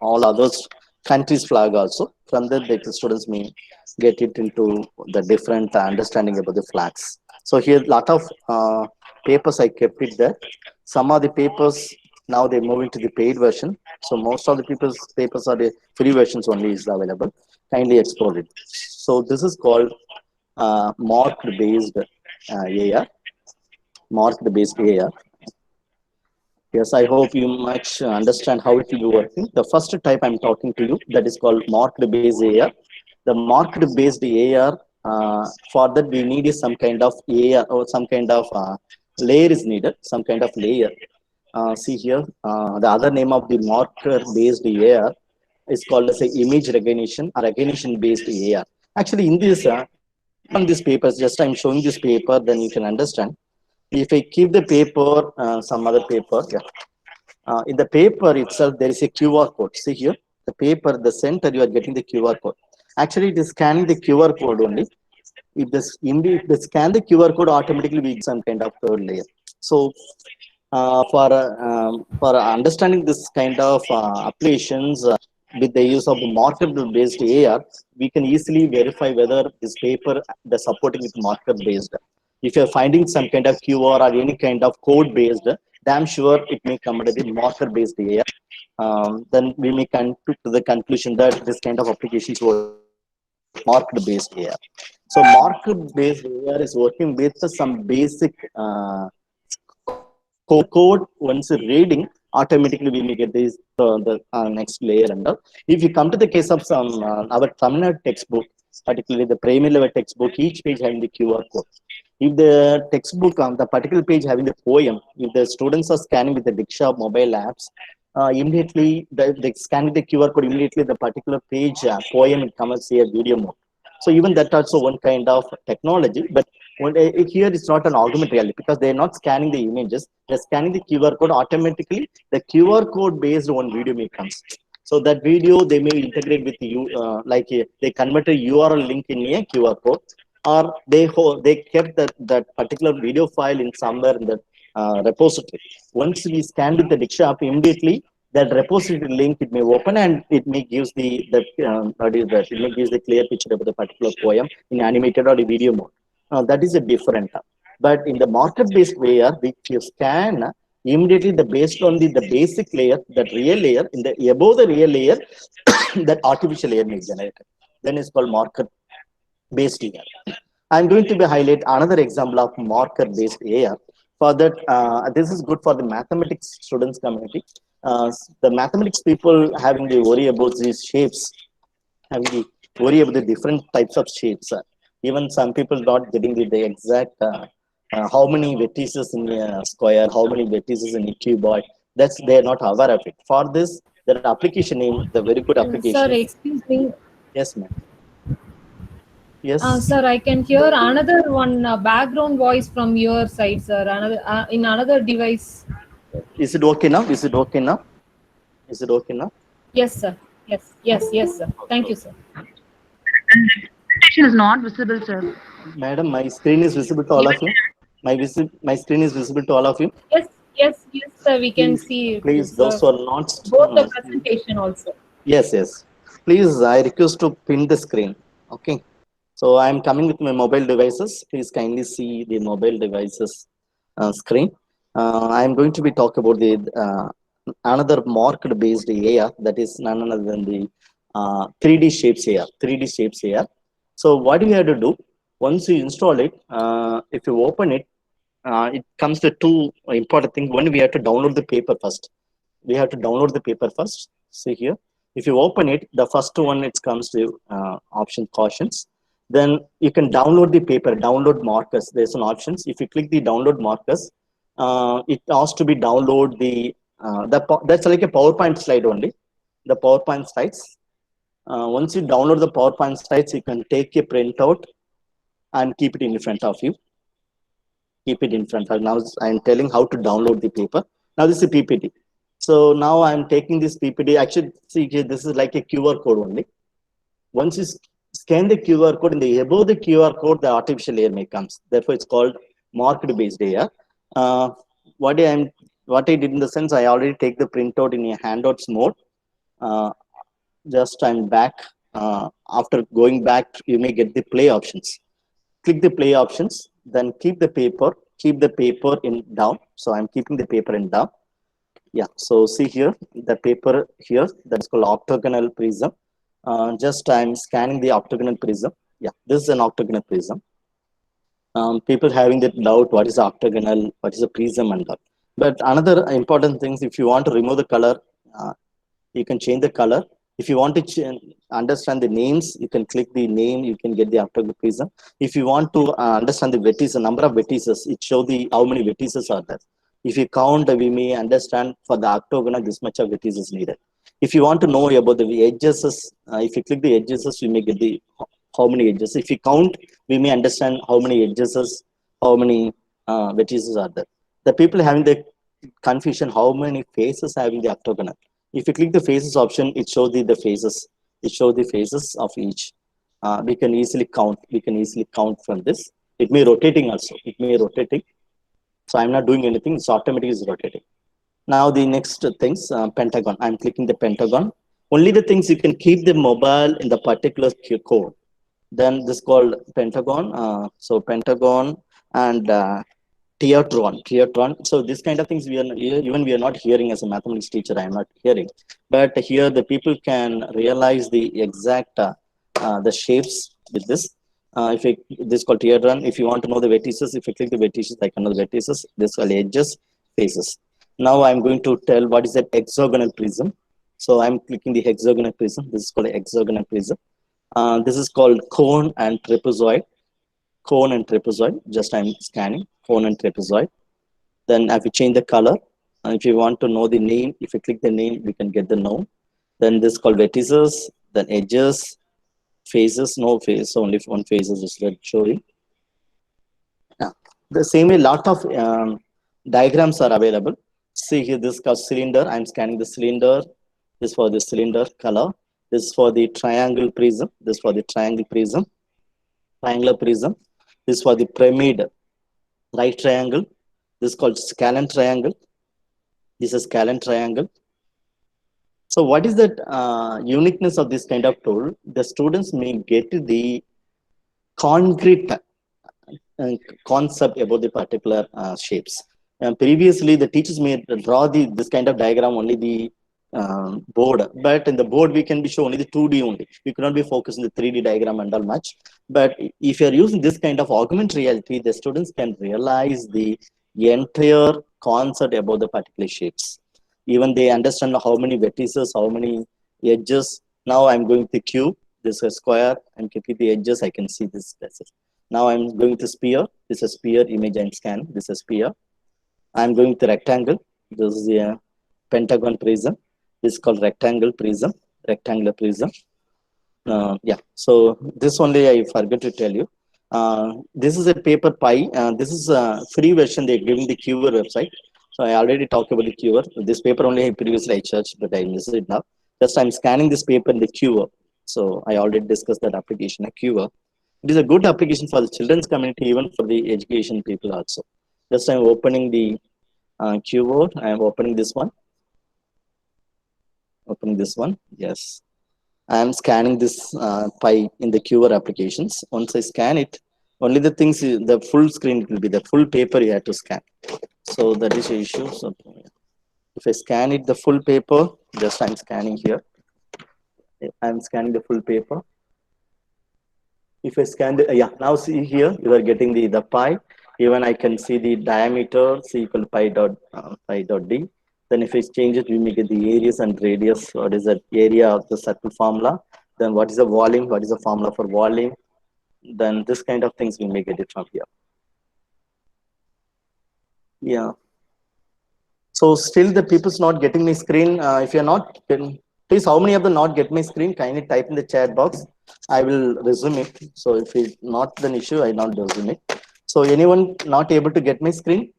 all others countries' flag also. From that, the students may get it into the different understanding about the flags. So here, lot of papers I kept it there. Some of the papers now they move into the paid version. So most of the papers are the free versions only is available. Kindly explore it. So this is called marked based AR, marked based AR. Yes, I hope you much understand how it will be working. The first type I'm talking to you, that is called marked based AR. The marked based AR, for that we need is some kind of AR or some kind of layer is needed, some kind of layer. See here, the other name of the marker based AR is called as a image recognition or recognition based AR. Actually, in this, if you click on this paper, just I'm showing this paper, then you can understand. If I keep the paper, some other paper, yeah. In the paper itself, there is a QR code. See here, the paper, the center, you are getting the QR code. Actually, it is scanning the QR code only. If they scan the QR code, automatically we get some kind of third layer. So, for understanding this kind of applications with the use of the marker based AR, we can easily verify whether this paper the supporting with marker based. If you're finding some kind of QR or any kind of code based, damn sure it may come under the marker based AR. Then we may come to the conclusion that this kind of applications work marked based AR. So marked based AR is working with some basic code. Once reading, automatically we may get this the next layer and all. If you come to the case of some our Tamil Nadu textbook, particularly the primary level textbook, each page having the QR code. If the textbook on the particular page having the poem, if the students are scanning with the Diksha mobile apps, immediately they scanning the QR code, immediately the particular page poem will come and see a video mode. So even that also one kind of technology, but here it's not an augmented reality because they're not scanning the images, they're scanning the QR code automatically. The QR code based on video may comes. So that video they may integrate with you, they convert a URL link in a QR code, or they kept that particular video file in somewhere in the repository. Once we scan with the Diksha app, immediately that repository link it may open and it may gives what is that? It may gives the clear picture of the particular poem in animated or video mode. That is a different. But in the market-based layer, if you scan immediately the based on the basic layer, that real layer, in the above the real layer, that artificial layer may generate. Then it's called market-based layer. I'm going to be highlight another example of marker-based AR. For that, this is good for the mathematics students community. The mathematics people having the worry about these shapes, having the worry about the different types of shapes. Even some people not getting the exact how many vertices in a square, how many vertices in a cuboid. That's they are not aware of it. For this, the application name, the very good Sir, application. excuse me. Yes, ma'am. Yes. Sir, I can hear another one background voice from your side, sir. Another in another device. Is it okay now? Is it okay now? Is it okay now? Yes, sir. Yes, sir. Thank you, sir. Presentation is not visible, sir. Madam, my screen is visible to all of you. My screen is visible to all of you. Yes, sir. We can see it, Please, sir. those who are not. Both the presentation also. Yes. Please, I request to pin the screen. Okay. So I'm coming with my mobile devices. Please kindly see the mobile devices screen. I'm going to be talk about the another market based AR, that is none other than the 3D shapes AR. 3D shapes AR. So what we have to do once you install it, if you open it, it comes to two important things. One, we have to download the paper first. We have to download the paper first. See here. If you open it, the first one it comes to option cautions. Then you can download the paper, download markers. There's an options. If you click the download markers, it asks to be download that's like a PowerPoint slide only. The PowerPoint slides. Once you download the PowerPoint slides, you can take a printout and keep it in front of you. Keep it in front of you. Now I'm telling how to download the paper. Now this is a PPT. So now I'm taking this PPT. Actually, see here, this is like a QR code only. Once you scan the QR code. In the above the QR code, the artificial layer may comes. Therefore, it's called marked based layer. Uh, what I did in the sense, I already take the printout in a handouts mode. Uh, just I'm back. After going back, you may get the play options. Click the play options, then keep the paper in down. So I'm keeping the paper in down. Yeah, so see here, the paper here, that's called octagonal prism. Just I'm scanning the octagonal prism. Yeah, this is an octagonal prism. People having that doubt, what is octagonal, what is a prism and all. But another important thing, if you want to remove the color, you can change the color. If you want to understand the names, you can click the name, you can get the octagonal prism. If you want to understand the vertices, the number of vertices, it shows the how many vertices are there. If you count, we may understand for the octagonal this much of vertices is needed. If you want to know about the edges, if you click the edges, you may get the how many edges. If you count, we may understand how many edges, how many vertices are there. The people having the confusion, how many faces having the octagonal. If you click the faces option, it shows the faces. It shows the faces of each. We can easily count. We can easily count from this. It may rotating also. It may rotating. So I'm not doing anything. It's automatically is rotating. Now the next things, pentagon. I'm clicking the pentagon. Only the things you can keep the mobile in the particular code. Then this called pentagon. So pentagon and Teotron. So this kind of things we are not hearing as a mathematics teacher. I am not hearing, but here the people can realize the exact the shapes with this. If this is called Teotron. If you want to know the vertices, if you click the vertices, I can know the vertices. This called edges, faces. Now I'm going to tell what is that hexagonal prism. So I'm clicking the hexagonal prism. This is called hexagonal prism. This is called cone and trapezoid. Cone and trapezoid. Just I'm scanning cone and trapezoid. Then if you change the color, if you want to know the name, if you click the name, we can get the name. Then this is called vertices, then edges, faces, no face, only one faces is showing. Yeah. The same way, lot of diagrams are available. See here, this is called cylinder. I'm scanning the cylinder. This for the cylinder color. This is for the triangle prism. This for the triangle prism. Triangular prism. This for the pyramid right triangle. This is called scalene triangle. This is scalene triangle. So what is that uniqueness of this kind of tool? The students may get the concrete concept about the particular shapes. Previously, the teachers may draw this kind of diagram only the board, but in the board we can be shown only the 2D only. We cannot be focused on the 3D diagram and all much. But if you are using this kind of augmented reality, the students can realize the entire concept about the particular shapes. Even they understand how many vertices, how many edges. Now I'm going to cube. This is a square. I'm clicking the edges. I can see this. Now I'm going to sphere. This is a sphere image I'm scanning. This is a sphere. I'm going to rectangle. This is a pentagon prism. This is called rectangle prism. Rectangular prism. Yeah. So this only I forgot to tell you. This is a paper pie. This is a free version they're giving the Cure website. So I already talked about the Cure. This paper only previously I searched, but I missed it now. Just I'm scanning this paper in the Cure. So I already discussed that application, a Cure. It is a good application for the children's community, even for the education people also. Just I'm opening the Cure. I am opening this one. Opening this one. Yes. I am scanning this pie in the Cure applications. Once I scan it, only the things, the full screen will be the full paper you have to scan. So that is the issue. So if I scan it, the full paper, just I'm scanning here. I'm scanning the full paper. If I scan the, yeah, now see here, you are getting the pie. Even I can see the diameter, C equal pi dot d. Then if I change it, we make it the areas and radius. What is the area of the circle formula? Then what is the volume? What is the formula for volume? Then this kind of things we may get it from here. Yeah. So still the people's not getting my screen. If you're not, please, how many of them not get my screen? Kindly type in the chat box. I will resume it. So if it's not an issue, I not resume it. So anyone not able to get my screen?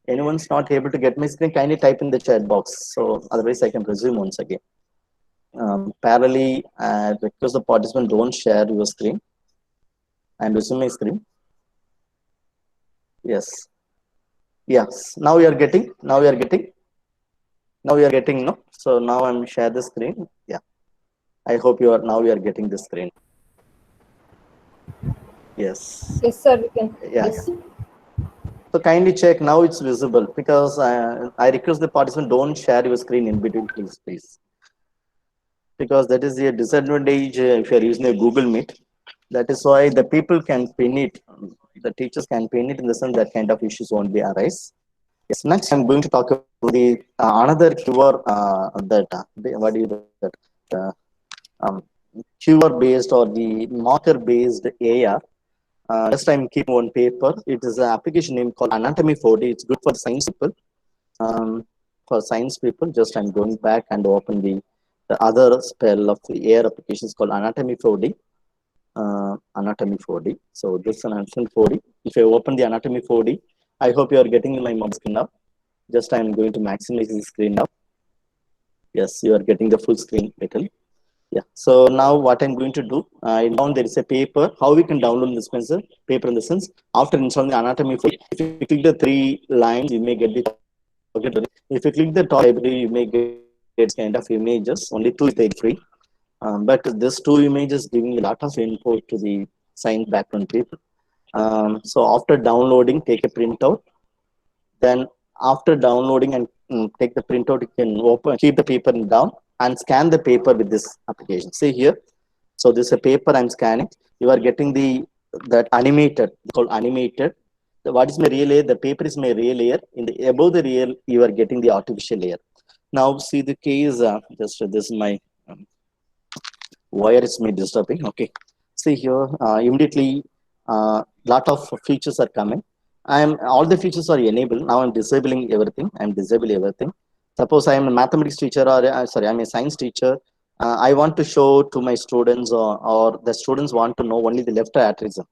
Anyone's not able to get my screen? Kindly type in the chat box. So otherwise I can resume once again. Parallelly, I request the participant don't share your screen. I'm using my screen. Yes. Yes. Now we are getting. Now we are getting. Now we are getting. No. So now I'm share the screen. Yeah. I hope you are now. We are getting the screen. Yes. Yes, sir, we can. Yeah. Yes. So kindly check now it's visible because I request the participant don't share your screen in between, please. Because that is a disadvantage if you are using a Google Meet. That is why the people can pin it. The teachers can pin it in the sense that kind of issues won't be arise. Yes, next I'm going to talk about the another QR what do you that um, QR based or the marker based AR. Just I'm keeping one paper. It is an application name called Anatomy 4D. It's good for science people. For science people, just I'm going back and open the other spell of the AR applications called Anatomy 4D. Anatomy 4D. So this is an Anatomy 4D. If I open the Anatomy 4D, I hope you are getting my mobile screen now. Just I'm going to maximize the screen now. Yes, you are getting the full screen little. Yeah. So now what I'm going to do, down there is a paper. How we can download this paper in the sense after installing the Anatomy 4D, if you click the 3 lines, you may get the target. If you click the top library, you may get kind of images. Only 2 is take free. But this 2 images giving a lot of info to the science background people. So after downloading, take a printout. Then after downloading and take the printout, you can keep the paper down and scan the paper with this application. See here. So this is a paper I'm scanning. You are getting that animated, called animated. So what is my real layer? The paper is my real layer. Above the real, you are getting the artificial layer. Now see the case. Just this is my wire is me disturbing. Okay. See here. Immediately, lot of features are coming. All the features are enabled. Now I'm disabling everything. I'm disabling everything. Suppose I am a mathematics teacher or I'm a science teacher. I want to show to my students or the students want to know only the left atrium.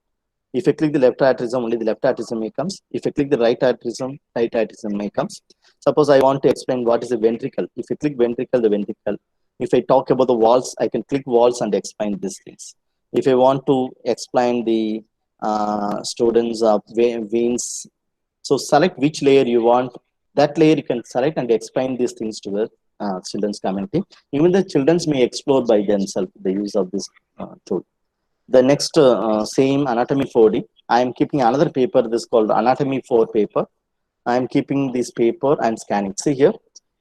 If I click the left atrium, only the left atrium may comes. If I click the right atrium may comes. Suppose I want to explain what is a ventricle. If you click ventricle, the ventricle. If I talk about the walls, I can click walls and explain these things. If I want to explain the students of veins, so select which layer you want. That layer you can select and explain these things to the children's community. Even the children may explore by themselves the use of this tool. The next same Anatomy 4D, I am keeping another paper. This is called Anatomy 4 paper. I am keeping this paper and scanning. See here,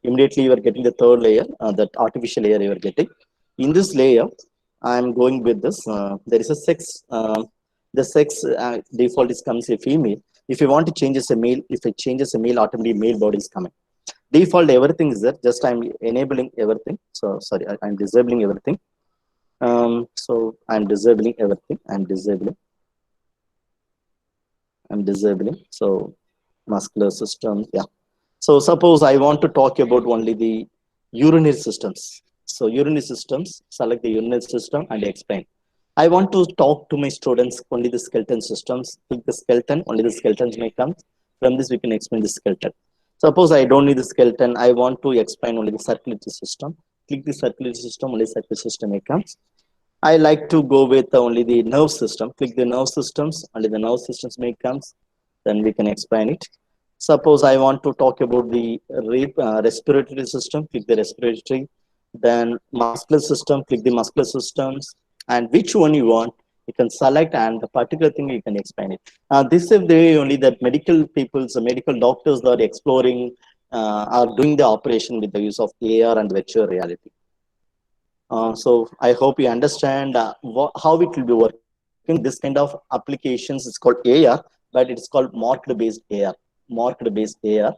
immediately you are getting the third layer, that artificial layer you are getting. In this layer, I am going with this. There is a sex. The sex default is comes a female. If you want to change as a male, if it changes a male, automatically male body is coming. Default everything is there. Just I'm enabling everything. So sorry, I'm disabling everything. So I'm disabling everything. I'm disabling. So muscular system. Yeah. So suppose I want to talk about only the urinary systems. So urinary systems, select the urinary system and explain. I want to talk to my students only the skeleton systems. Click the skeleton, only the skeletons may come. From this we can explain the skeleton. Suppose I don't need the skeleton. I want to explain only the circulatory system. Click the circulatory system, only circulatory system may comes. I like to go with only the nerve system. Click the nerve systems, only the nerve systems may comes. Then we can explain it. Suppose I want to talk about the respiratory system, click the respiratory. Then muscular system, click the muscular systems. And which one you want, you can select and the particular thing you can explain it. This is the way only that medical people, so medical doctors are exploring, are doing the operation with the use of AR and virtual reality. So I hope you understand how it will be working. This kind of applications is called AR, but it's called marked-based AR. Marked-based AR.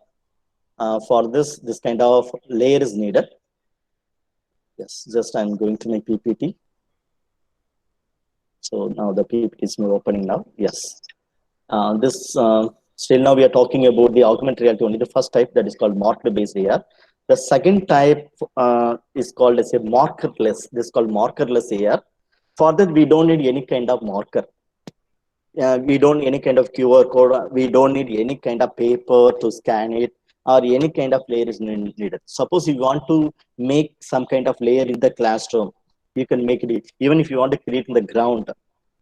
For this kind of layer is needed. Yes, just I'm going to make PPT. So now the PPT is opening now. Yes. Still now we are talking about the augmented reality, only the first type, that is called marker-based AR. The second type is called as a markerless. This is called markerless AR. For that, we don't need any kind of marker. We don't need any kind of QR code. We don't need any kind of paper to scan it or any kind of layer is needed. Suppose you want to make some kind of layer in the classroom, you can make it. Even if you want to create in the ground,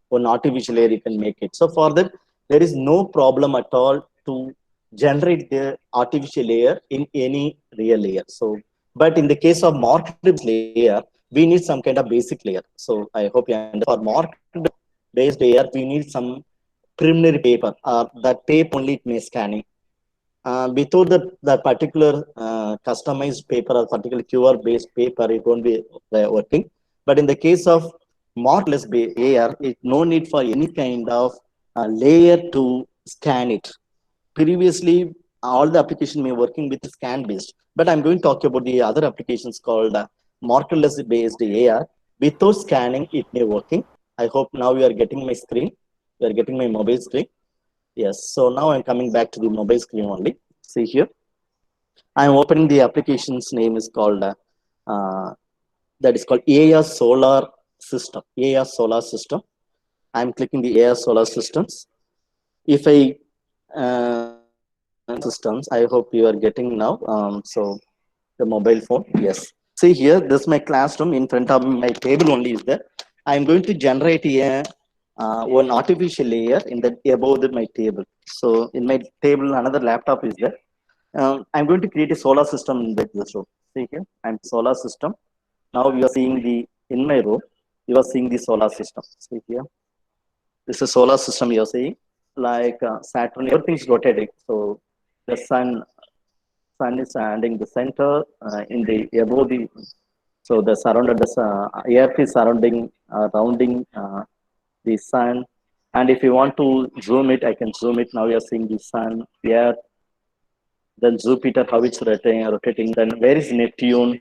one artificial layer, you can make it. So for that, there is no problem at all to generate the artificial layer in any real layer. So, but in the case of marked layer, we need some kind of basic layer. So I hope you understand. For marked based layer, we need some preliminary paper. That tape only it may scanning. Without the particular customized paper or particular QR based paper, it won't be working. But in the case of markless AR, it no need for any kind of layer to scan it. Previously, all the application may working with scan based, but I'm going to talk about the other applications called markerless based AR. Without scanning, it may working. I hope now you are getting my screen. You are getting my mobile screen. Yes. So now I'm coming back to the mobile screen only. See here. I'm opening the application's name is called that is called AR Solar System. AR Solar System. I'm clicking the AR Solar Systems. If I systems, I hope you are getting now. So the mobile phone, yes. See here, this is my classroom. In front of my table only is there. I'm going to generate a one artificial layer in the above my table. So in my table, another laptop is there. I'm going to create a solar system in this room. See here, I'm solar system. Now you are seeing the in my room. You are seeing the solar system. See here, this is solar system. You are seeing like Saturn. Everything is rotating. So the sun is standing the center in the above the. So the surrounded the earth is surrounding rounding the sun. And if you want to zoom it, I can zoom it. Now you're seeing the sun, earth, then Jupiter, how it's rotating. Then where is Neptune?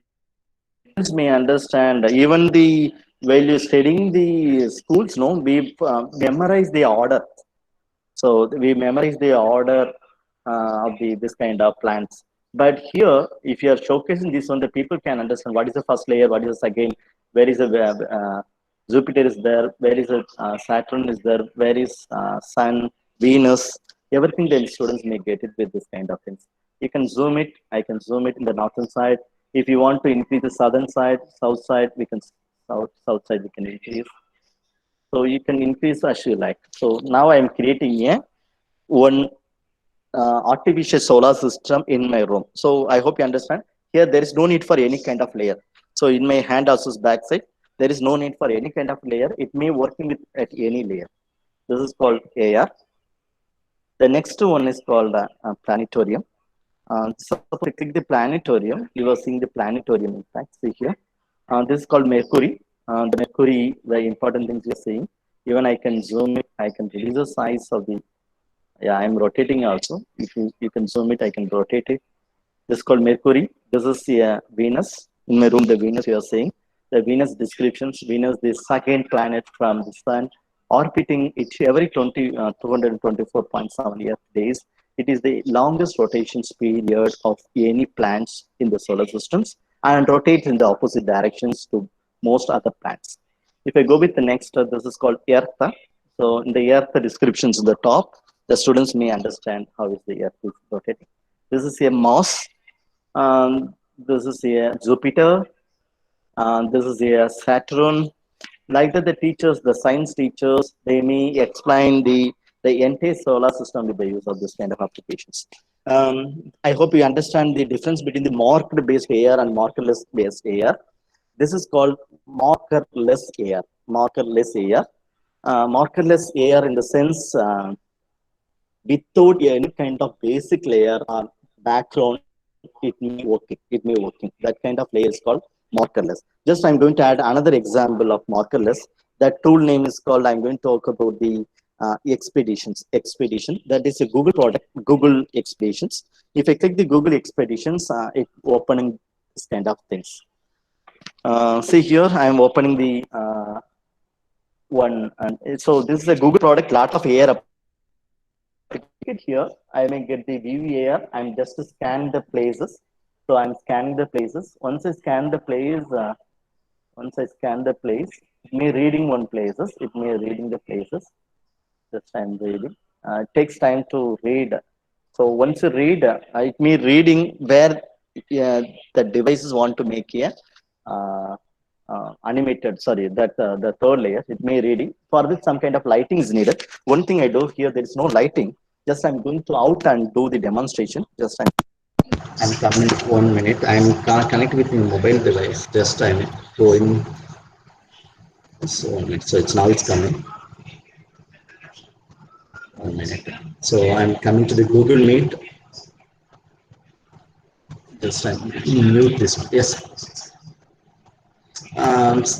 Students may understand. Even the while you're studying the schools, no, we memorize the order. So we memorize the order of the this kind of plants. But here, if you are showcasing this one, the people can understand what is the first layer, what is the second, where is the Jupiter is there, where is the Saturn is there, where is Sun, Venus, everything. Then students may get it with this kind of things. You can zoom it. I can zoom it in the northern side. If you want to increase the southern side, south side, we can south side we can increase. So you can increase as you like. So now I am creating a one artificial solar system in my room. So I hope you understand. Here there is no need for any kind of layer. So in my hand also backside, there is no need for any kind of layer. It may working with at any layer. This is called AR. The next one is called planetarium. So if you click the planetarium, you are seeing the planetarium. In fact, see here. This is called Mercury. The Mercury, the important things you're seeing. Even I can zoom it. I can reduce the size of the. Yeah, I'm rotating also. If you can zoom it, I can rotate it. This is called Mercury. This is Venus. In my room, the Venus you are seeing. The Venus descriptions. Venus, the second planet from the Sun, orbiting each every 224.7 Earth days. It is the longest rotation period of any planets in the solar systems and rotates in the opposite directions to most other planets. If I go with the next, this is called Earth. So in the Earth descriptions at the top, the students may understand how is the Earth is rotating. This is a Mars. This is a Jupiter. This is a Saturn. Like that, the teachers, the science teachers, they may explain the entire solar system with the use of this kind of applications. I hope you understand the difference between the marker-based AR and markerless-based AR. This is called markerless AR. Markerless AR. Markerless AR in the sense without any kind of basic layer or background, it may working. It may working. That kind of layer is called markerless. Just I'm going to add another example of markerless. That tool name is called. I'm going to talk about the Expeditions. Expedition. That is a Google product. Google Expeditions. If I click the Google Expeditions, it opening this kind of things. See here, I am opening the one, and so this is a Google product. Lot of AR. It here, I may get the VVAR. I'm just to scan the places. So I'm scanning the places. Once I scan the place, it may reading one places. It may reading the places. Just I'm reading. It takes time to read So once you read, it means reading where the devices want to make a animated, sorry, that the third layer, it may reading. For this, some kind of lighting is needed. One thing I do here, there is no lighting. Just I'm going to out and do the demonstration. Just I'm coming 1 minute. I'm connected with my mobile device. Just I'm going. So 1 minute. So it's now it's coming. 1 minute. So I'm coming to the Google Meet. Just I'm mute this one. Yes.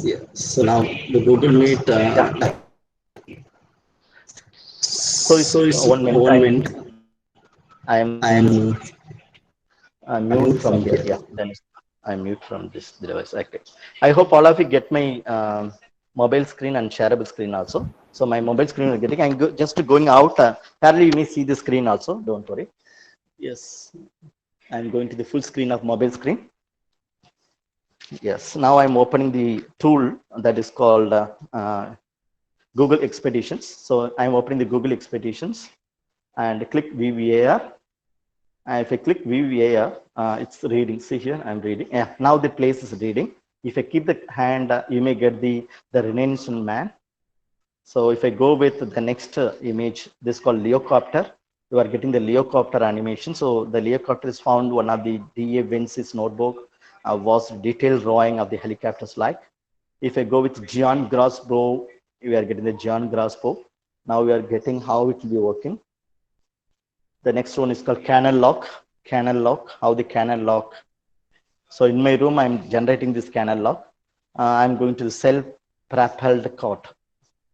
Yeah. So now the Google Meet. So it's 1 minute. I'm mute from here. Yeah. Then I'm mute from this device. Okay. I hope all of you get my mobile screen and shareable screen also. So my mobile screen is getting. I'm just going out. Apparently you may see the screen also. Don't worry. Yes. I'm going to the full screen of mobile screen. Yes. Now I'm opening the tool that is called Google Expeditions. So I'm opening the Google Expeditions and click VVAR. And if I click VVAR, it's reading. See here, I'm reading. Yeah, now the place is reading. If I keep the hand, you may get the Renaissance man. So if I go with the next image, this is called Leocopter. You are getting the Leocopter animation. So the Leocopter is found one of the DA Vince's notebook was detailed drawing of the helicopters like. If I go with John Grasbow, we are getting the John Grasbow. Now we are getting how it will be working. The next one is called Canal Lock. Canal Lock, how the Canal Lock. So in my room, I'm generating this Canal Lock. I'm going to the self-propelled cot.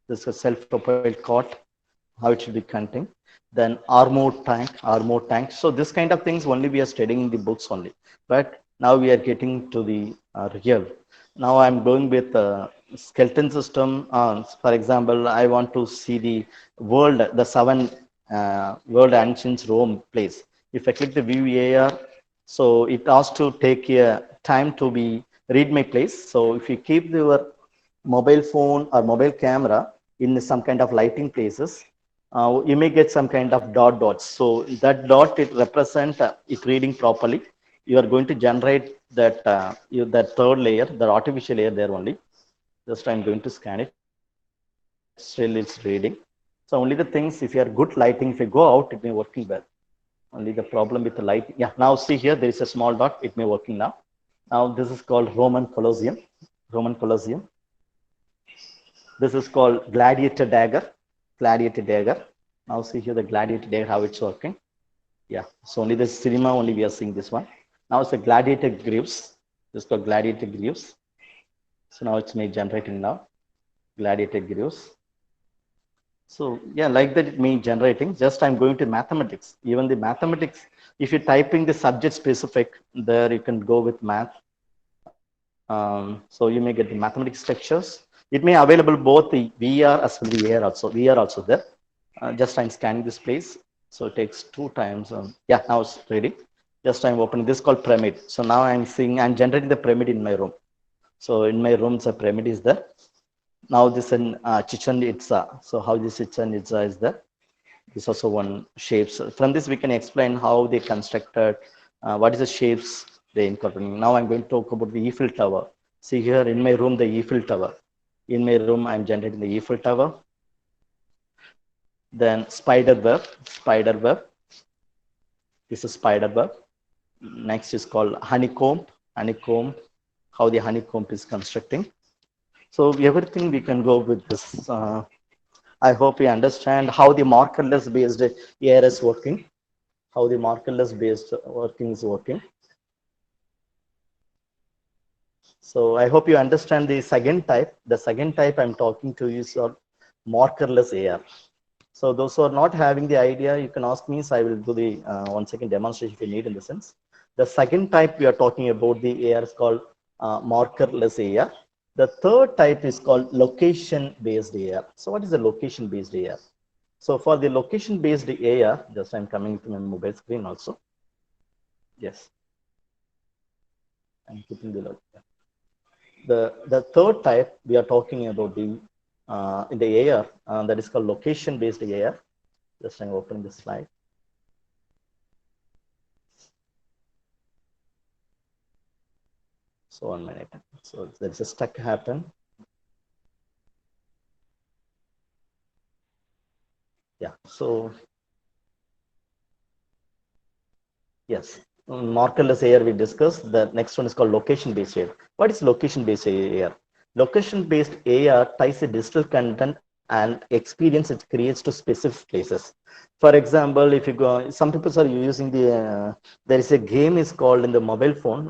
This is a self-propelled cot, how it should be counting. Then armored tank. So this kind of things only we are studying in the books only. But now we are getting to the real. Now I'm going with skeleton system. For example, I want to see the world, the seven world ancient Rome place. If I click the VAR, so it asks to take a time to be read my place. So if you keep your mobile phone or mobile camera in some kind of lighting places, you may get some kind of dots. So that dot, it represent it reading properly. You are going to generate that that third layer, the artificial layer there only. Just I'm going to scan it. Still it's reading. So only the things, if you are good lighting, if you go out, it may working well. Only the problem with the light. Yeah, now see here, there is a small dot. It may working now. Now this is called Roman Colosseum. Roman Colosseum. This is called Gladiator Dagger. Gladiator Dagger. Now see here the Gladiator Dagger, how it's working. Yeah, so only the cinema, only we are seeing this one. Now it's a Gladiator Greaves. This is called Gladiator Greaves. So now it's made generating now. Gladiator Greaves. So yeah, like that it means generating. Just I'm going to mathematics. Even the mathematics, if you're typing the subject specific, there you can go with math. So you may get the mathematics structures. It may available both the VR as well as the AR also. VR also there. Just I'm scanning this place. So it takes 2 times. Yeah, now it's ready. Just I'm opening this called pyramid. So now I'm seeing, I'm generating the pyramid in my room. So in my room, the pyramid is there. Now this in Chichen Itza. So how this Chichen Itza is there. This also one shapes. From this we can explain how they constructed, what is the shapes they incorporating. Now I'm going to talk about the Eiffel Tower. See here in my room, the Eiffel Tower. In my room, I'm generating the Eiffel Tower. Then spider web. This is spider web. Next is called honeycomb. How the honeycomb is constructing. So everything we can go with this. I hope you understand how the markerless based AR is working. How the markerless based working is working. So I hope you understand the second type. The second type I'm talking to is markerless AR. So those who are not having the idea, you can ask me. So I will do the 1 second demonstration if you need in the sense. The second type we are talking about the AR is called markerless AR. The third type is called location-based AR. So what is the location-based AR? So for the location-based AR, just I'm coming to my mobile screen also. Yes. I'm keeping the location. The third type we are talking about the in the AR that is called location-based AR. Just I'm opening the slide. So 1 minute. So there's a stuck happen. Yeah. So yes. Markerless AR we discussed. The next one is called location-based AR. What is location-based AR? Location-based AR ties a digital content and experience it creates to specific places. For example, if you go, some people are using there is a game is called in the mobile phone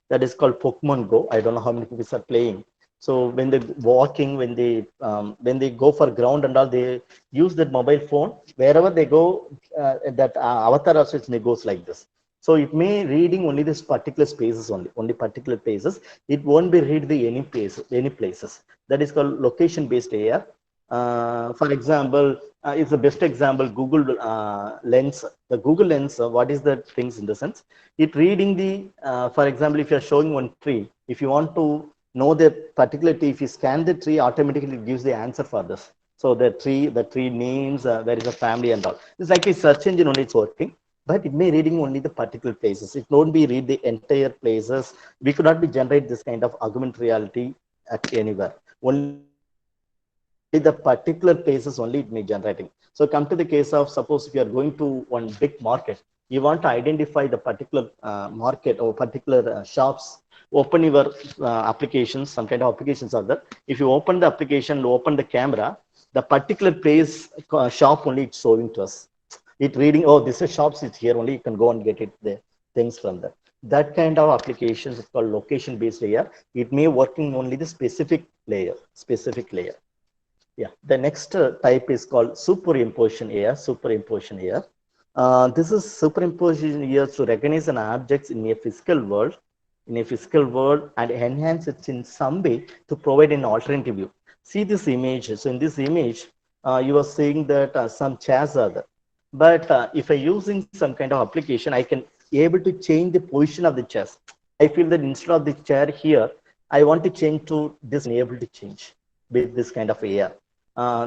that is called Pokemon Go. I don't know how many people are playing. So when they walking, when they go for ground and all, they use that mobile phone wherever they go. That avatar also goes like this. So it may reading only this particular spaces only particular places. It won't be read the any places. That is called location-based AR. For example, it's the best example. Google Lens. The Google Lens. What is the things in the sense? It reading the. For example, if you are showing one tree, if you want to know the particular tree, if you scan the tree, automatically it gives the answer for this. So the tree names, where is the family and all. It's like a search engine only it's working, but it may reading only the particular places. It won't be read the entire places. We could not be generate this kind of augmented reality at anywhere. Only the particular places only it may generating. So come to the case of suppose if you are going to one big market, you want to identify the particular market or particular shops. Open your applications, some kind of applications are there. If you open the application, open the camera, the particular place shop only it's showing to us. It reading, oh, this is shops, it's here only, you can go and get it the things from there. That kind of applications is called location based layer. It may working only the specific layer. Yeah, the next type is called superimposition AR. Superimposition AR. This is superimposition here to recognize an object in a physical world and enhance it in some way to provide an alternative view. See this image. So in this image, you are seeing that some chairs are there. But if I using some kind of application, I can able to change the position of the chairs. I feel that instead of the chair here, I want to change to this and able to change with this kind of AR.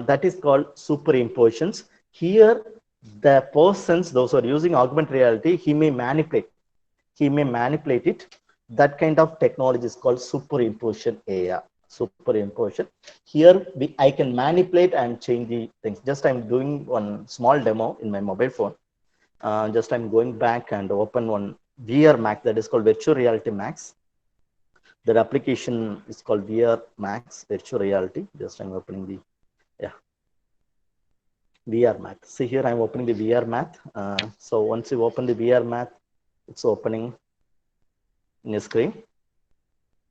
That is called superimpositions. Here, the persons, those who are using augmented reality, he may manipulate it. That kind of technology is called superimposition AR. Superimposition. Here, I can manipulate and change the things. Just I'm doing one small demo in my mobile phone. Just I'm going back and open one VR Max that is called Virtual Reality Max. That application is called VR Max Virtual Reality. Just I'm opening the VR Math. See here, I'm opening the VR Math. So once you open the VR Math, it's opening in a screen.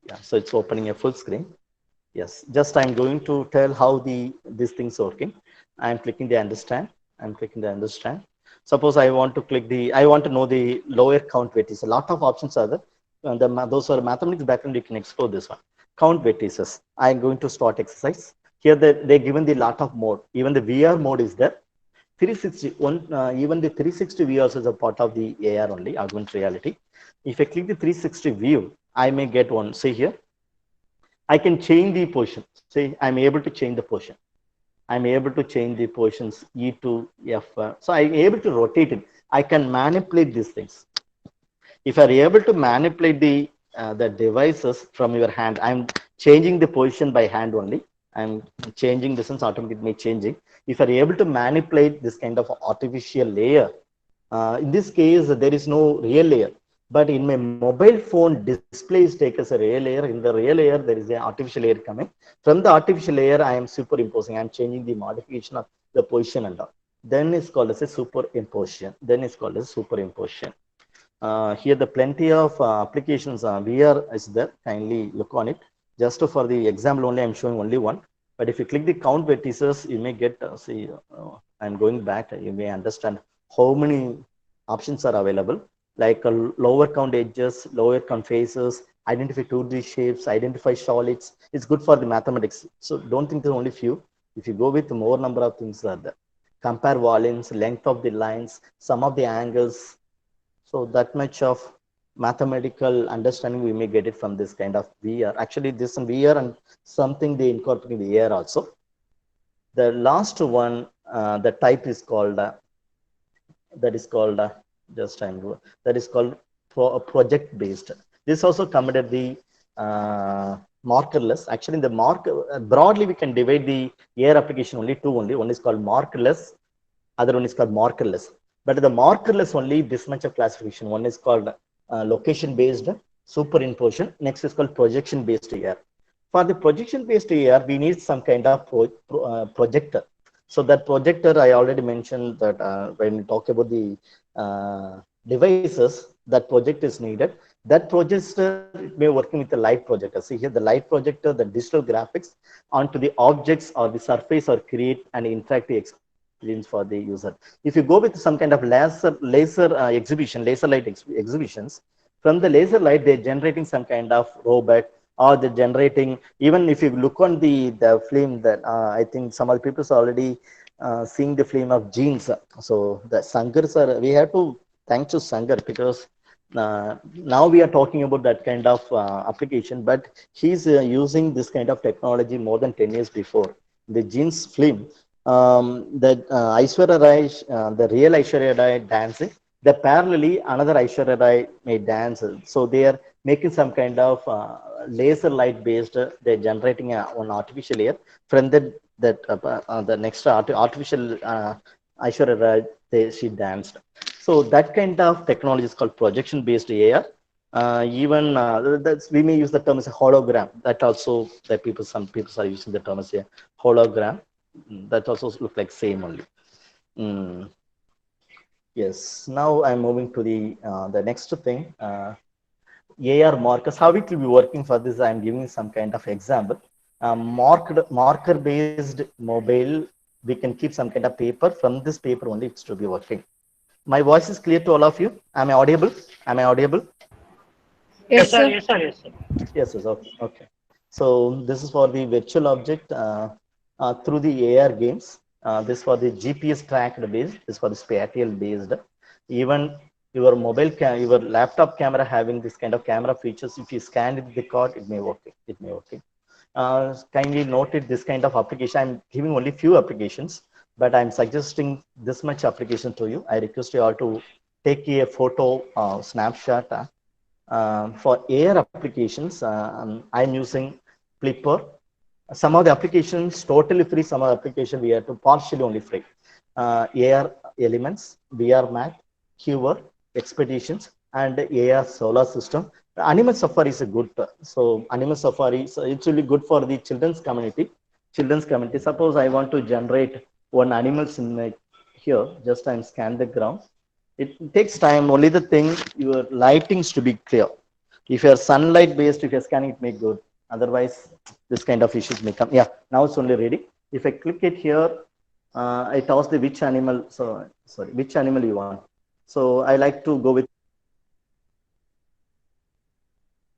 Yeah, so it's opening a full screen. Yes, just I'm going to tell how these things working. I'm clicking the understand. I'm clicking the understand. Suppose I want to I want to know the lower count vertices. A lot of options are there. Those who are mathematics background, you can explore this one. Count vertices. I'm going to start exercise. Here they're given the lot of mode. Even the VR mode is there. 360 even the 360 view also is a part of the AR only, augmented reality. If I click the 360 view, I may get one. See here, I can change the position. See, I'm able to change the position. I'm able to change the positions E to F. So I'm able to rotate it. I can manipulate these things. If you're able to manipulate the devices from your hand, I'm changing the position by hand only. I'm changing the sense automatically changing. If you're able to manipulate this kind of artificial layer, in this case, there is no real layer. But in my mobile phone, display is taken as a real layer. In the real layer, there is an artificial layer coming. From the artificial layer, I am superimposing. I'm changing the modification of the position and all. Then it's called as a superimposition. Here, the plenty of applications VR is there. Kindly look on it. Just for the example only, I'm showing only one. But if you click the count vertices, you may get, I'm going back, you may understand how many options are available, like lower count edges, lower count faces, identify 2D shapes, identify solids. It's good for the mathematics. So don't think there's only few. If you go with more number of things are there. Compare volumes, length of the lines, some of the angles. So that much of mathematical understanding we may get it from this kind of VR. Actually, this is VR and something they incorporate in the AR also. The last one, the type is called project based. This also come under the markerless. Actually, the broadly we can divide the AR application only two only. One is called markerless, other one is called markerless. But the markerless only this much of classification. One is called location based superimposition. Next is called projection based AR. For the projection based AR, we need some kind of projector. So that projector, I already mentioned that when we talk about the devices, that project is needed. That projector may working with the light projector. See here, the light projector, the digital graphics onto the objects or the surface or create an interactive experience for the user. If you go with some kind of laser light exhibitions, from the laser light, they're generating some kind of robot, or they're generating, even if you look on the film that I think some other people are already seeing the film of jeans. So the Sangars are, we have to thank to Sangar, because now we are talking about that kind of application, but he's using this kind of technology more than 10 years before. The jeans film, that Aishwarya Rai, the real Aishwarya Rai dancing, the parallelly another Aishwarya Rai may dance. So they are making some kind of laser light based, they're generating one artificial layer from the next artificial Aishwarya Rai, she danced. So that kind of technology is called projection based AR. Even that's, we may use the term as a hologram. That also, that some people are using the term as a hologram. That also look like same only. Yes. Now I'm moving to the next thing. AR markers, how it will be working for this, I'm giving some kind of example. Marker based mobile, we can keep some kind of paper. From this paper only it's to be working. My voice is clear to all of you? Am I audible? Yes, sir. Yes, sir. Yes, okay. So this is for the virtual object through the AR games. This for the GPS tracked based, this for the spatial based. Even your your laptop camera having this kind of camera features, if you scan it the card, it may work. Kindly noted this kind of application. I'm giving only few applications, but I'm suggesting this much application to you. I request you all to take a photo snapshot. For AR applications, I'm using Flipper. Some of the applications totally free, some of the applications we have to partially only free. AR Elements, VR Mac, Qver, Expeditions, and AR Solar System. Animal Safari is a good. So Animal Safari, so it's really good for the children's community. Suppose I want to generate one animals in here. Just I'm scan the ground. It takes time. Only the thing, your lightings to be clear. If you're sunlight based, if you're scanning, it may good. Otherwise, this kind of issues may come. Yeah, now it's only ready. If I click it here, I toss the which animal. So sorry, which animal you want. So I like to go with.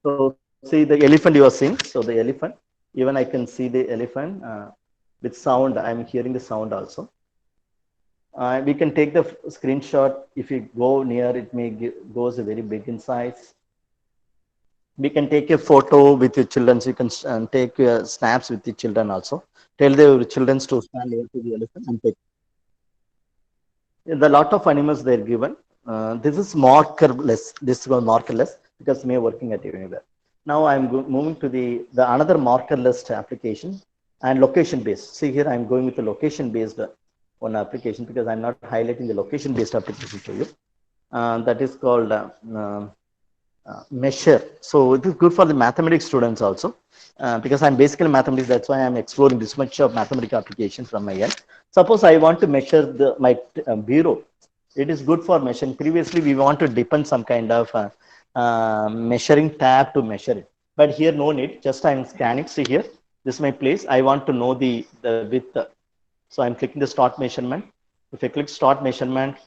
So see the elephant you are seeing. So the elephant. Even I can see the elephant with sound. I'm hearing the sound also. We can take the screenshot. If you go near, it may goes a very big in size. We can take a photo with your children. So you can take snaps with the children also. Tell the children to stand near to the elephant and take. The lot of animals they're given. This is markerless. This is markerless because we are working at anywhere. Now I'm moving to the another markerless application and location based. See here, I'm going with the location based one application because I'm not highlighting the location based application to you. That is called Measure. So it is good for the mathematics students also, because I'm basically mathematics. That's why I'm exploring this much of mathematical application from my end. Suppose I want to measure my bureau. It is good for measuring. Previously, we want to depend some kind of measuring tab to measure it. But here, no need. Just I'm scanning. See here, this is my place. I want to know the width. So I'm clicking the start measurement. If I click start measurement,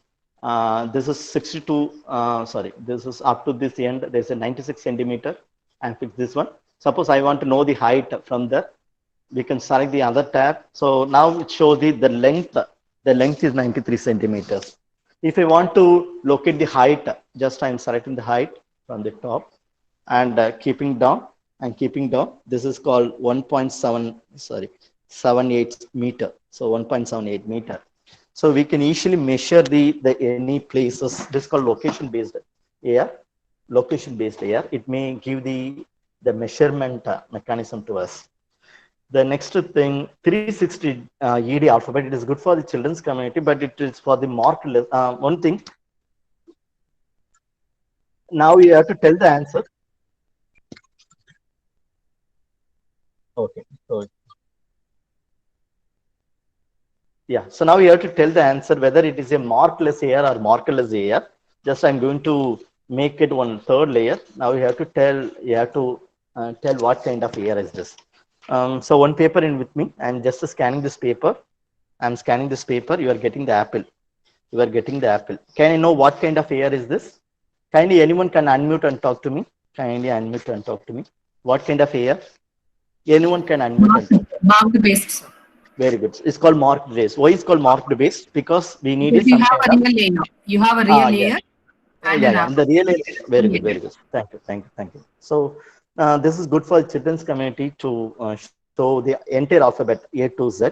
this is 62. Sorry, this is up to this end. There's a 96 centimeter. And fix this one. Suppose I want to know the height from there. We can select the other tab. So now it shows the length. The length is 93 centimeters. If I want to locate the height, just I'm selecting the height from the top and keeping down. This is called 1.78 meter. So 1.78 meter. So we can easily measure the any places. This is called location based AR. Location based AR. It may give the the measurement mechanism to us. The next thing, 360 ED alphabet, it is good for the children's community, but it is for the marked one thing. Now you have to tell the answer. Okay. So yeah. So now you have to tell the answer whether it is a markless layer or markerless layer. Just I'm going to make it one third layer. Now you have to tell. You have to tell what kind of layer is this. So one paper in with me. I'm just scanning this paper. I'm scanning this paper. You are getting the apple. You are getting the apple. Can I know what kind of layer is this? Kindly anyone can unmute and talk to me. Kindly unmute and talk to me. What kind of layer? Anyone can unmute and talk. Marked based, sir. Very good. It's called marked base. Why is called marked base? Because we needed Because you some have kind a of real layer. You have a real yeah. layer and Yeah, an yeah. In the apple. real area. Very good, very good. Thank you, thank you, thank you. So this is good for the children's community to show the entire alphabet A to Z.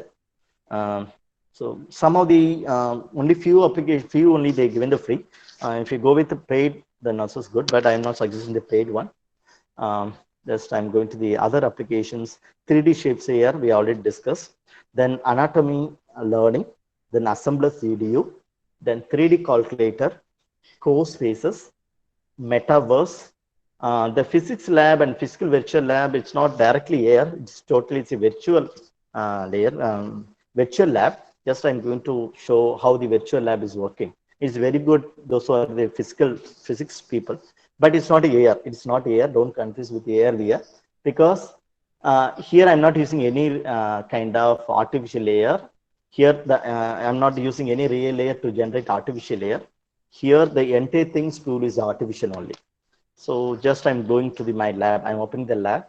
Um, so some of the only few applications, few only they given the free. If you go with the paid, then also is good. But I'm not suggesting the paid one. Just I'm going to the other applications. 3D shapes here we already discussed. Then anatomy learning, then assembler CDU, then 3D calculator, course phases, metaverse. The physics lab and physical virtual lab, it's not directly here. It's a virtual layer, virtual lab. Just I'm going to show how the virtual lab is working. It's very good. Those who are the physical physics people, but it's not AR. It's not AR. Don't confuse with AR here, because here I'm not using any kind of artificial layer. Here I'm not using any real layer to generate artificial layer. Here the entire things tool is artificial only. So just I'm going to my lab. I'm opening the lab.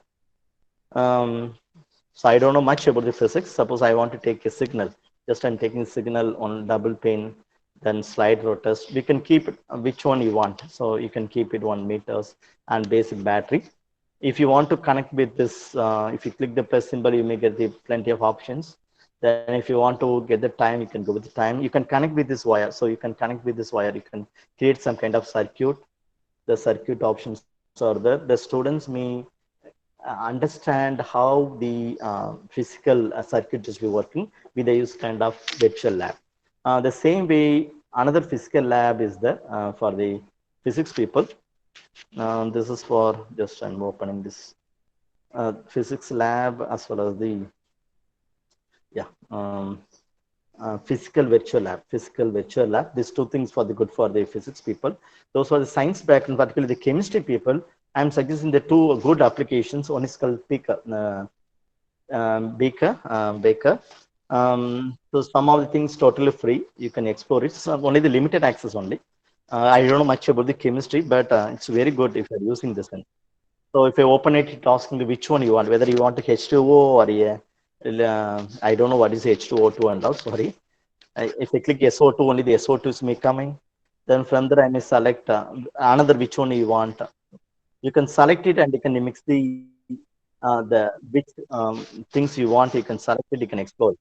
So I don't know much about the physics. Suppose I want to take a signal. Just I'm taking signal on double pane, then slide rotors. We can keep it which one you want. So you can keep it 1 meters and basic battery. If you want to connect with this, if you click the plus symbol, you may get the plenty of options. Then if you want to get the time, you can go with the time. You can connect with this wire. So you can connect with this wire. You can create some kind of circuit. The circuit options are there. The students may understand how the physical circuit is be working with the use kind of virtual lab. The same way, another physical lab is there for the physics people. This is for just I'm opening this physics lab as well as the yeah physical virtual lab. These two things for the good for the physics people. Those for the science background, particularly the chemistry people. I'm suggesting the two good applications. One is called Baker. So some of the things totally free. You can explore it. So only the limited access only. I don't know much about the chemistry, but it's very good if you're using this one. So if you open it, it asks me which one you want, whether you want H2O or I don't know what is H2O2 and all. Sorry. If I click SO2, only the SO2s may coming. Then from there, I may select another which one you want. You can select it and you can mix the which things you want. You can select it. You can explore.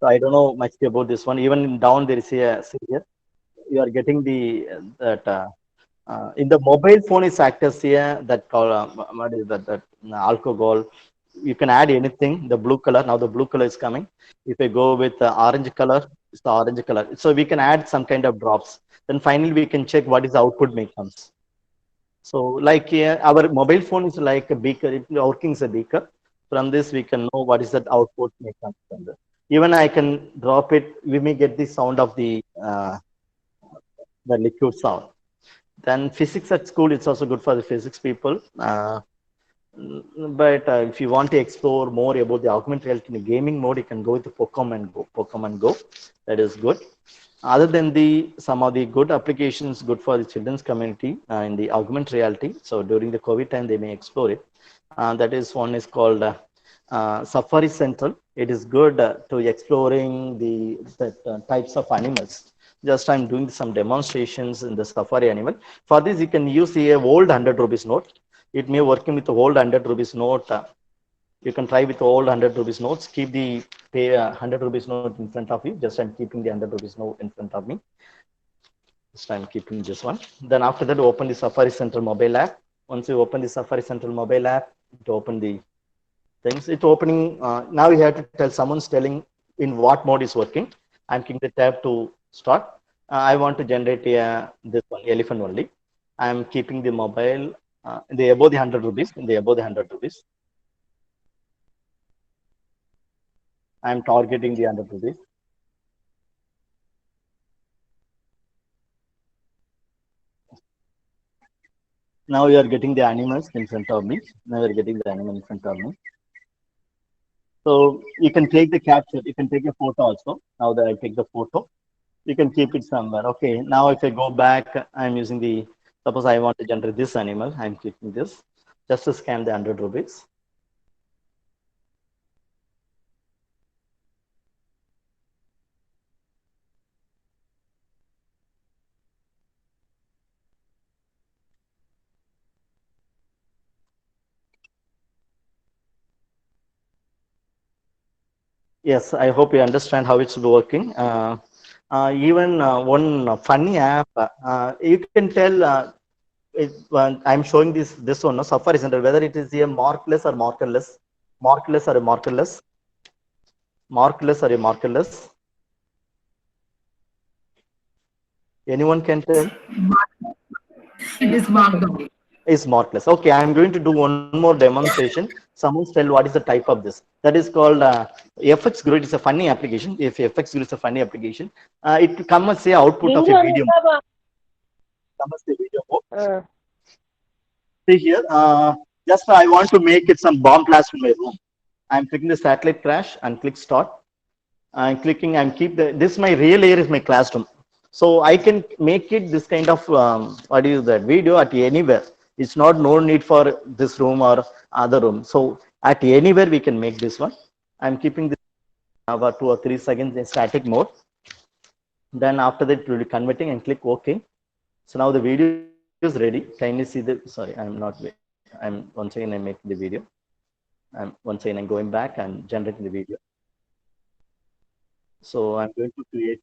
So I don't know much about this one. Even down there is a see here. You are getting the that in the mobile phone is actors here that call what is that alcohol. You can add anything. The blue color now the blue color is coming. If I go with the orange color, it's the orange color. So we can add some kind of drops. Then finally we can check what is the output may comes. So like our mobile phone is like a beaker. It working as a beaker. From this we can know what is that output may come from this. Even I can drop it. We may get the sound of the liquid sound. Then physics at school, it's also good for the physics people. But if you want to explore more about the augmented reality in the gaming mode, you can go with the Pokemon Go. Pokemon Go, that is good. Other than the some of the good applications, good for the children's community in the augmented reality. So during the COVID time, they may explore it. That is one is called Safari Central. It is good to exploring the types of animals. Just I'm doing some demonstrations in the Safari animal. For this, you can use the old 100 rupees note. It may working with the old 100 rupees note. You can try with old 100 rupees notes. Keep the pay 100 rupees note in front of you. Just I'm keeping the 100 rupees note in front of me. Just I'm keeping this one. Then after that, open the Safari Central mobile app. Once you open the Safari Central mobile app, to open the things. It's opening. Now you have to tell someone's telling in what mode is working. I'm clicking the tab to start. I want to generate this one elephant only. I'm keeping the mobile in the above the 100 rupees. In the above the 100 rupees. I'm targeting the 100 rupees. Now you are getting the animals in front of me. Now you're getting the animal in front of me. So you can take the capture. You can take a photo also. Now that I take the photo, you can keep it somewhere. Okay. Now if I go back, I'm using the, suppose I want to generate this animal. I'm clicking this just to scan the 100 rupees. Yes, I hope you understand how it's working. Even one funny app, you can tell I'm showing this one, no, Safari Center, whether it is a markless or markerless, markless or a markerless, markless or a markerless. Anyone can tell? It is marked down. Is markless. Okay, I'm going to do one more demonstration. Someone tell what is the type of this. That is called FX Grid. It's a funny application. If FX Grid is a funny application, it comes as a output of a video. Comes as a video mode. See here, just I want to make it some bomb blast in my room. I'm clicking the satellite crash and click start. I'm clicking and keep this my real air is my classroom. So I can make it this kind of, what is that, video at anywhere. It's not no need for this room or other room. So at anywhere we can make this one. I'm keeping this about 2 or 3 seconds in static mode. Then after that it will be converting and click OK. So now the video is ready. Kindly see the, sorry, I'm once again I make the video. Once again I'm going back and generating the video. So I'm going to create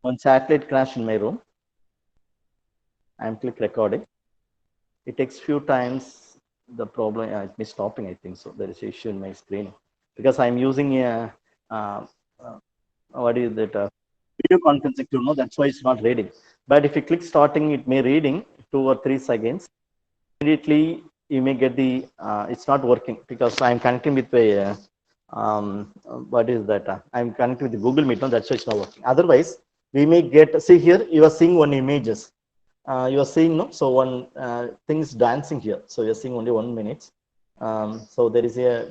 one satellite crash in my room. I'm click recording. It takes few times. The problem it is stopping. I think so. There is an issue in my screen because I'm using a what is that video conferencing tool. No, that's why it's not reading. But if you click starting, it may reading 2 or 3 seconds. Immediately you may get the it's not working because I'm connecting with a what is that? I'm connecting with the Google Meet. No, that's why it's not working. Otherwise, we may get, see here, you are seeing one images. You are seeing, no? So one things dancing here. So you're seeing only 1 minute. So there is a,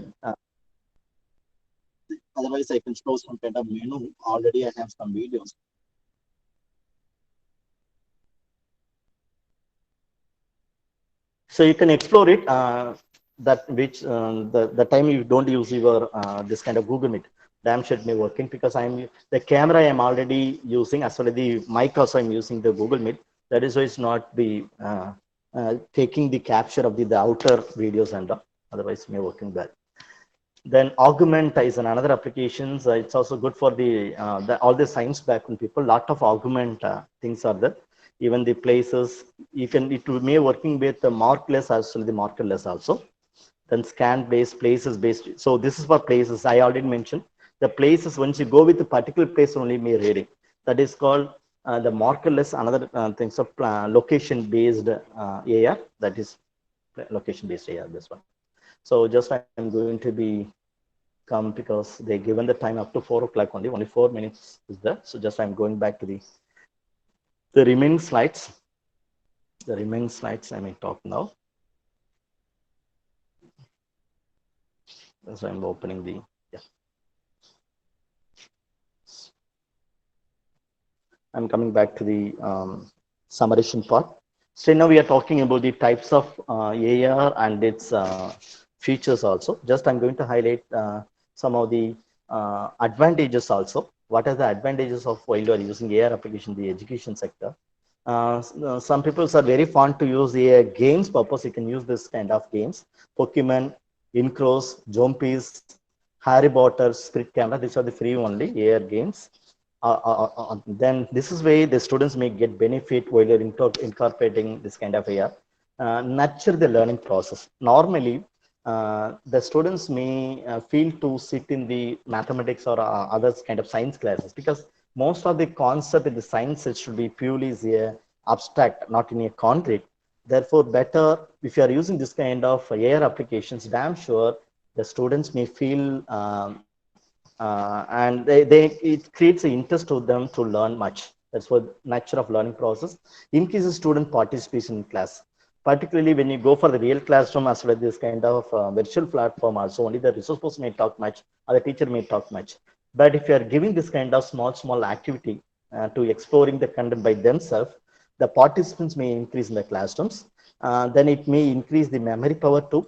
otherwise I can show some kind of menu. Already I have some videos. So you can explore it. That which the time you don't use your this kind of Google Meet, damn should be working because I'm the camera I'm already using as well as the mic also I'm using the Google Meet. That is why it's not the taking the capture of the outer videos and otherwise it may working well. Then Augment is another application. It's also good for the all the science background people. Lot of Augment things are there. Even the places you can it may working with the markless as well as the markerless also. Then scan based, places based. So this is for places. I already mentioned the places. Once you go with a particular place only may reading. That is called the markerless. Another things of location based AR. That is location based AR. This one. So just I'm going to be come because they given the time up to 4 o'clock only. Only 4 minutes is there. So just I'm going back to the remaining slides. The remaining slides I may talk now. So I'm opening the, yeah. I'm coming back to the summation part. So now we are talking about the types of AR and its features also. Just I'm going to highlight some of the advantages also. What are the advantages of while you are using AR application in the education sector? Some people are very fond to use the games purpose. You can use this kind of games. Pokemon, Incros, Zombies, Harry Potter, Spirit Camera. These are the free only AR games. Then this is where the students may get benefit while you're incorporating this kind of AR. Nurture the learning process. Normally, the students may feel to sit in the mathematics or other kind of science classes, because most of the concept in the sciences should be purely abstract, not in a concrete. Therefore, better if you are using this kind of AR applications, damn sure the students may feel and it creates an interest to them to learn much. That's what nature of learning process increases student participation in class. Particularly when you go for the real classroom as well as this kind of virtual platform, also only the resource person may talk much or the teacher may talk much. But if you are giving this kind of small activity to exploring the content by themselves, the participants may increase in the classrooms. Then it may increase the memory power too.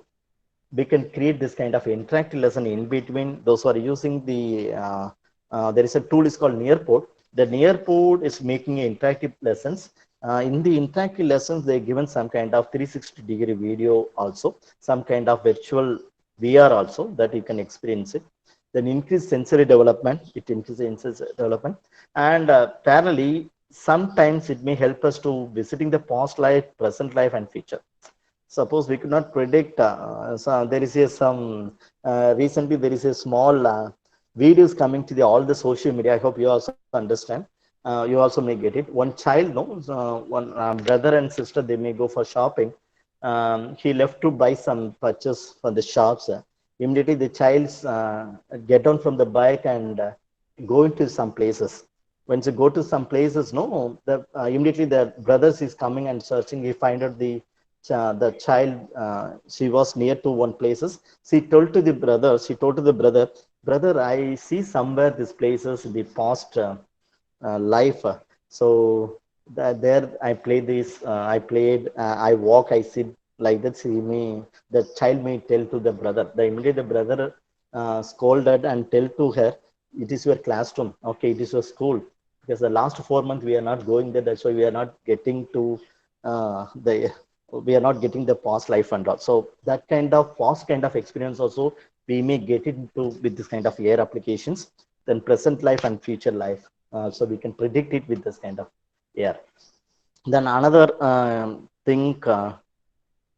We can create this kind of interactive lesson in between those who are using the there is a tool is called Nearpod. The Nearpod is making interactive lessons. In the interactive lessons, they're given some kind of 360-degree video also, some kind of virtual VR also that you can experience it. Then increase sensory development, it increases sensory development. And parallelly, sometimes it may help us to visiting the past life, present life, and future. Suppose we could not predict, so there is some recently there is a small videos coming to the all the social media. I hope you also understand. You also may get it. One child, no, one brother and sister, they may go for shopping. He left to buy some purchase from the shops. Immediately the child's get down from the bike and go into some places. Once you go to some places, no, the immediately the brothers is coming and searching. He find out the child, she was near to one places. She told to the brother, I see somewhere these places in the past life. So there I play this, I played, I walk, I sit like that. The child may tell to the brother. The immediate the brother scolded and tell to her, it is your classroom, okay, it is your school, because the last 4 months we are not going there, that's why we are not getting to the we are not getting the past life and all. So that kind of past kind of experience also we may get into with this kind of AR applications. Then present life and future life, so we can predict it with this kind of AR. Then another thing uh,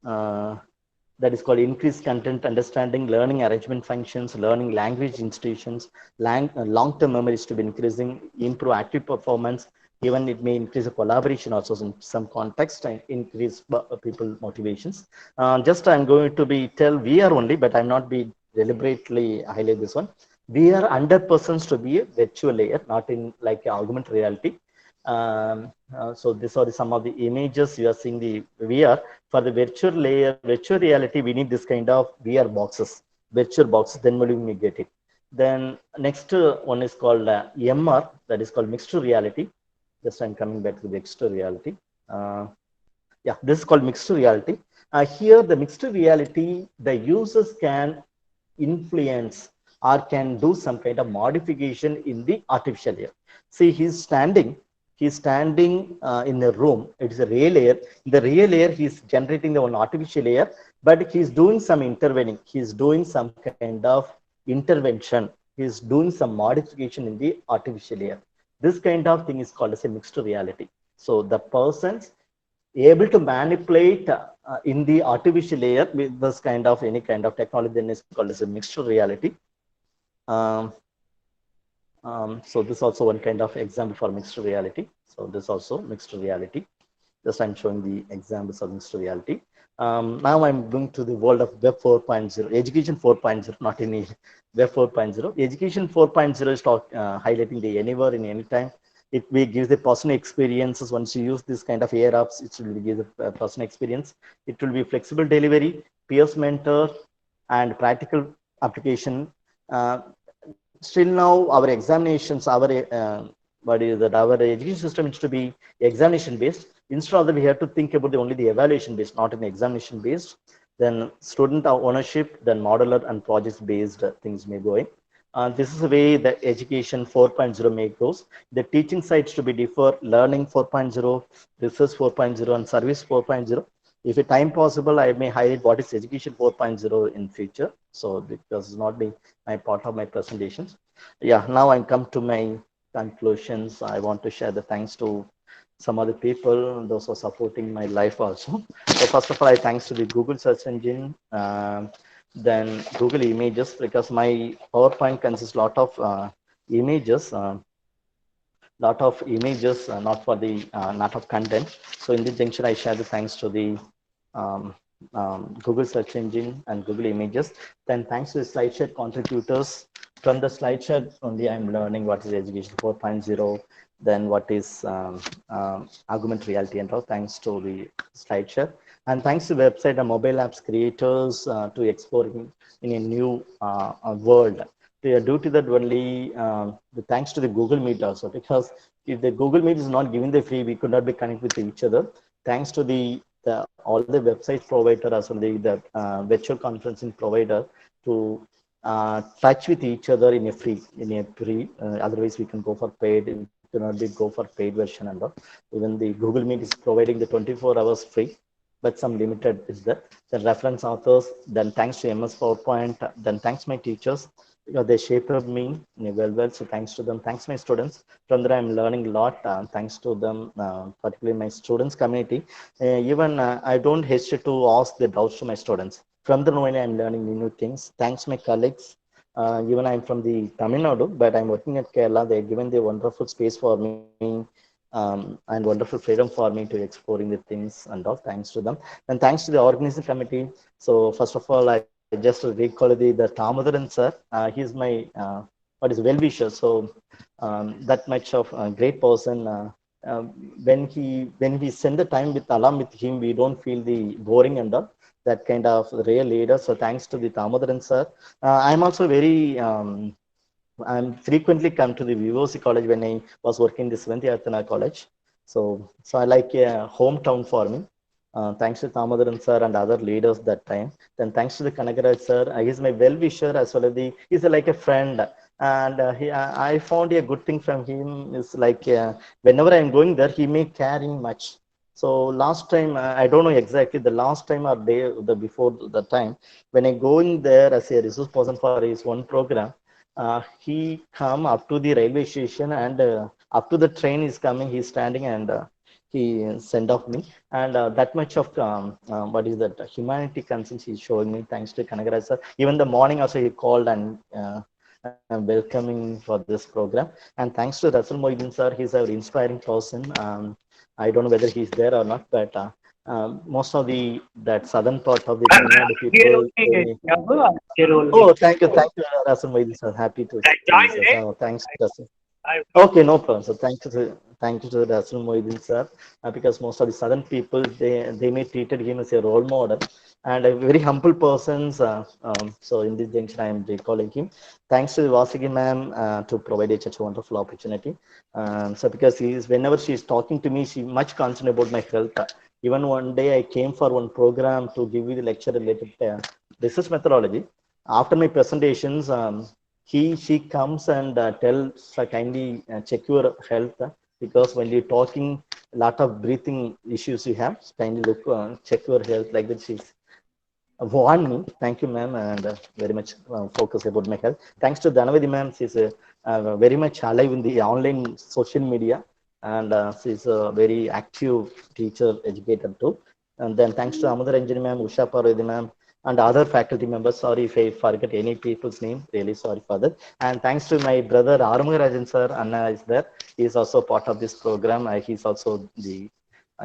that is called increased content understanding, learning arrangement functions, learning language institutions, long-term memory is to be increasing, improve active performance. Even it may increase the collaboration also in some context and increase people motivations. Just I'm going to be tell VR only, but I'm not be deliberately highlight this one. VR 100% to be a virtual layer, not in like augmented reality. So these are some of the images you are seeing the VR. For the virtual layer, virtual reality, we need this kind of VR boxes, virtual boxes, then only we may get it. Then next one is called MR, that is called mixed reality. Just I'm coming back to the mixed reality. Yeah, this is called mixed reality. Here, the mixed reality, the users can influence or can do some kind of modification in the artificial layer. See, he's standing in a room. It is a real layer. In the real layer, he's generating the one artificial layer, but he's doing some intervening. He's doing some kind of intervention. He's doing some modification in the artificial layer. This kind of thing is called as a mixed reality. So the person's able to manipulate in the artificial layer with this kind of any kind of technology, then is called as a mixed reality. So this is also one kind of example for mixed reality. So this also mixed reality. Just I'm showing the examples of mixed reality. Now I'm going to the world of Web 4.0, Education 4.0, not any Web 4.0. Education 4.0 is highlighting the anywhere in any time. It will give the personal experiences. Once you use this kind of AR apps, it will give the personal experience. It will be flexible delivery, peers mentor, and practical application. Still now, our examinations, our education system is to be examination based. Instead of that, we have to think about only the evaluation based, not an examination based. Then student ownership, then modular and projects based things may go in. This is the way the education 4.0 may goes. The teaching sites to be differ, learning 4.0, research 4.0, and service 4.0. If a time possible, I may highlight what is education 4.0 in future. So because it's not my part of my presentations. Yeah, now I come to my conclusions. I want to share the thanks to some other people, those who are supporting my life also. So first of all, I thanks to the Google search engine, then Google Images, because my PowerPoint consists images, not for the not of content. So in this junction, I share the thanks to the um, Google search engine and Google Images. Then thanks to the SlideShare contributors. From the SlideShare only, I'm learning what is Education 4.0, then what is augmented reality and all, thanks to the SlideShare. And thanks to website and mobile apps creators to explore in a new world. Due to that only, thanks to the Google Meet also, because if the Google Meet is not giving the free, we could not be connected with each other. Thanks to all the website provider as well the virtual conferencing provider to touch with each other in a free. Otherwise, we can go for paid. We cannot be go for paid version and all. Even the Google Meet is providing the 24 hours free, but some limited is there. Then reference authors. Then thanks to MS PowerPoint. Then thanks my teachers, because they shaped me well. So thanks to them. Thanks my students. From there, I'm learning a lot. Thanks to them, particularly my students community. Even I don't hesitate to ask the doubts to my students. From the moment I'm learning new things. Thanks my colleagues. Even I'm from the Tamil Nadu, but I'm working at Kerala. They've given the wonderful space for me and wonderful freedom for me to exploring the things and all. Thanks to them. And thanks to the organizing committee. So first of all, I just recall the Damodaran sir. He's my what is well-wisher. So that much of a great person. When we spend the time with along with him, we don't feel the boring and all. That kind of real leader. So thanks to the Damodaran sir. I'm also very I'm frequently come to the VOC college when I was working in the Svantiyarthana college. So I like a hometown for me. Thanks to Damodaran sir and other leaders that time. Then thanks to the Kanagaraj sir, he's my well-wisher as well as he's like a friend. And I found a good thing from him is like whenever I'm going there, he may carrying much. So last time, I don't know exactly the last time or day before the time when I going there as a resource person for his one program. He come up to the railway station and up to the train is coming. He's standing and he sent off me, and that much of what is that humanity concern he's showing me. Thanks to Kanagaraj sir. Even the morning also he called and welcoming for this program. And thanks to Russell Moidin sir, he's an inspiring person. I don't know whether he's there or not, but most of that southern part of the Tamil Nadu people. Oh, thank you, Russell Moidin sir. Happy to see you. Oh, thanks, Russell. Okay, no problem. So thank you to Russell Moidin sir, because most of the southern people they may treated him as a role model and a very humble person. So in this junction, I am recalling him. Thanks to Vasiki ma'am to provide such a wonderful opportunity. So because whenever she is talking to me, she much concerned about my health. Even one day I came for one program to give you the lecture related research methodology. After my presentations, she comes and tells kindly check your health because when you're talking a lot of breathing issues you have, kindly look check your health, like that. She's warned me. Thank you ma'am, and very much focus about my health. Thanks to Dhanavadi ma'am, she's very much alive in the online social media, and she's a very active teacher educator too. And then thanks to Amudaranjani ma'am, Usha Parvati ma'am, and other faculty members. Sorry if I forget any people's name. Really sorry for that. And thanks to my brother Arumugarajan sir, Anna is there. He is also part of this program. He's also the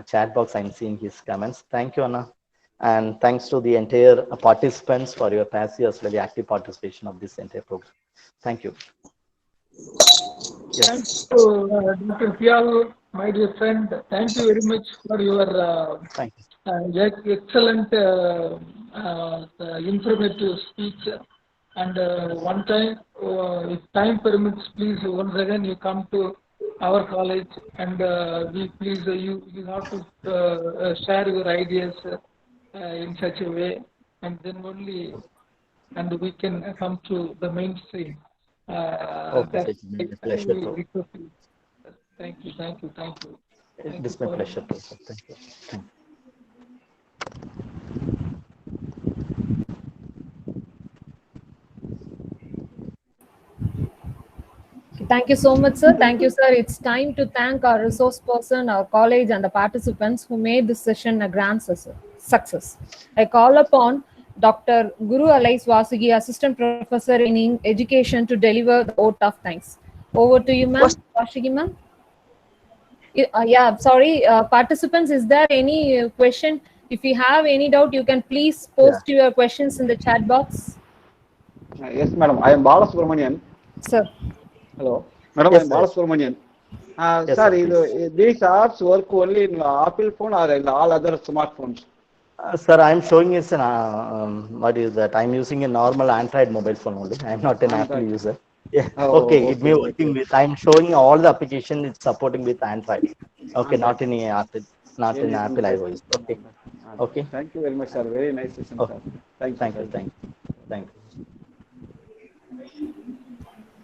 chat box. I'm seeing his comments. Thank you, Anna. And thanks to the entire participants for your passive as well as active participation of this entire program. Thank you. Yes. Thank you, Dr. Pial, my dear friend. Thank you very much for your excellent informative speech. And one time, if time permits, please once again you come to our college, and we please you have to share your ideas in such a way, and then only and we can come to the mainstream. Okay, it's my pleasure. Thank you. It's my pleasure. Thank you. Thank you so much, sir. Thank you, sir. It's time to thank our resource person, our college, and the participants who made this session a grand success. I call upon Dr. Guru Alais Vasugi, Assistant Professor in Education, to deliver the vote of thanks. Over to you, ma'am. Vasugi, ma'am. Yeah, sorry, participants, is there any question? If you have any doubt, you can please Yeah. post your questions in the chat box. Yes, madam. I am Balasubramanian. Sir. Hello. Madam, I Yes, am sir. Balasubramanian. Yes, Sir, sir, please. these apps work only in Apple phone or in all other smartphones? Sir, I'm showing it's an, what is that? I'm using a normal Android mobile phone only. I'm not an Apple Android. user. Yeah. Okay. Oh, It may okay, working okay. with, I'm showing all the application it's supporting with Android. Okay. Android. Not in Apple, not in Anything Apple like iOS. Okay. Android. Okay. Thank you very much, sir. Very nice session, Oh, sir. Thank you, thank you. thank you. Thank you. Thank you.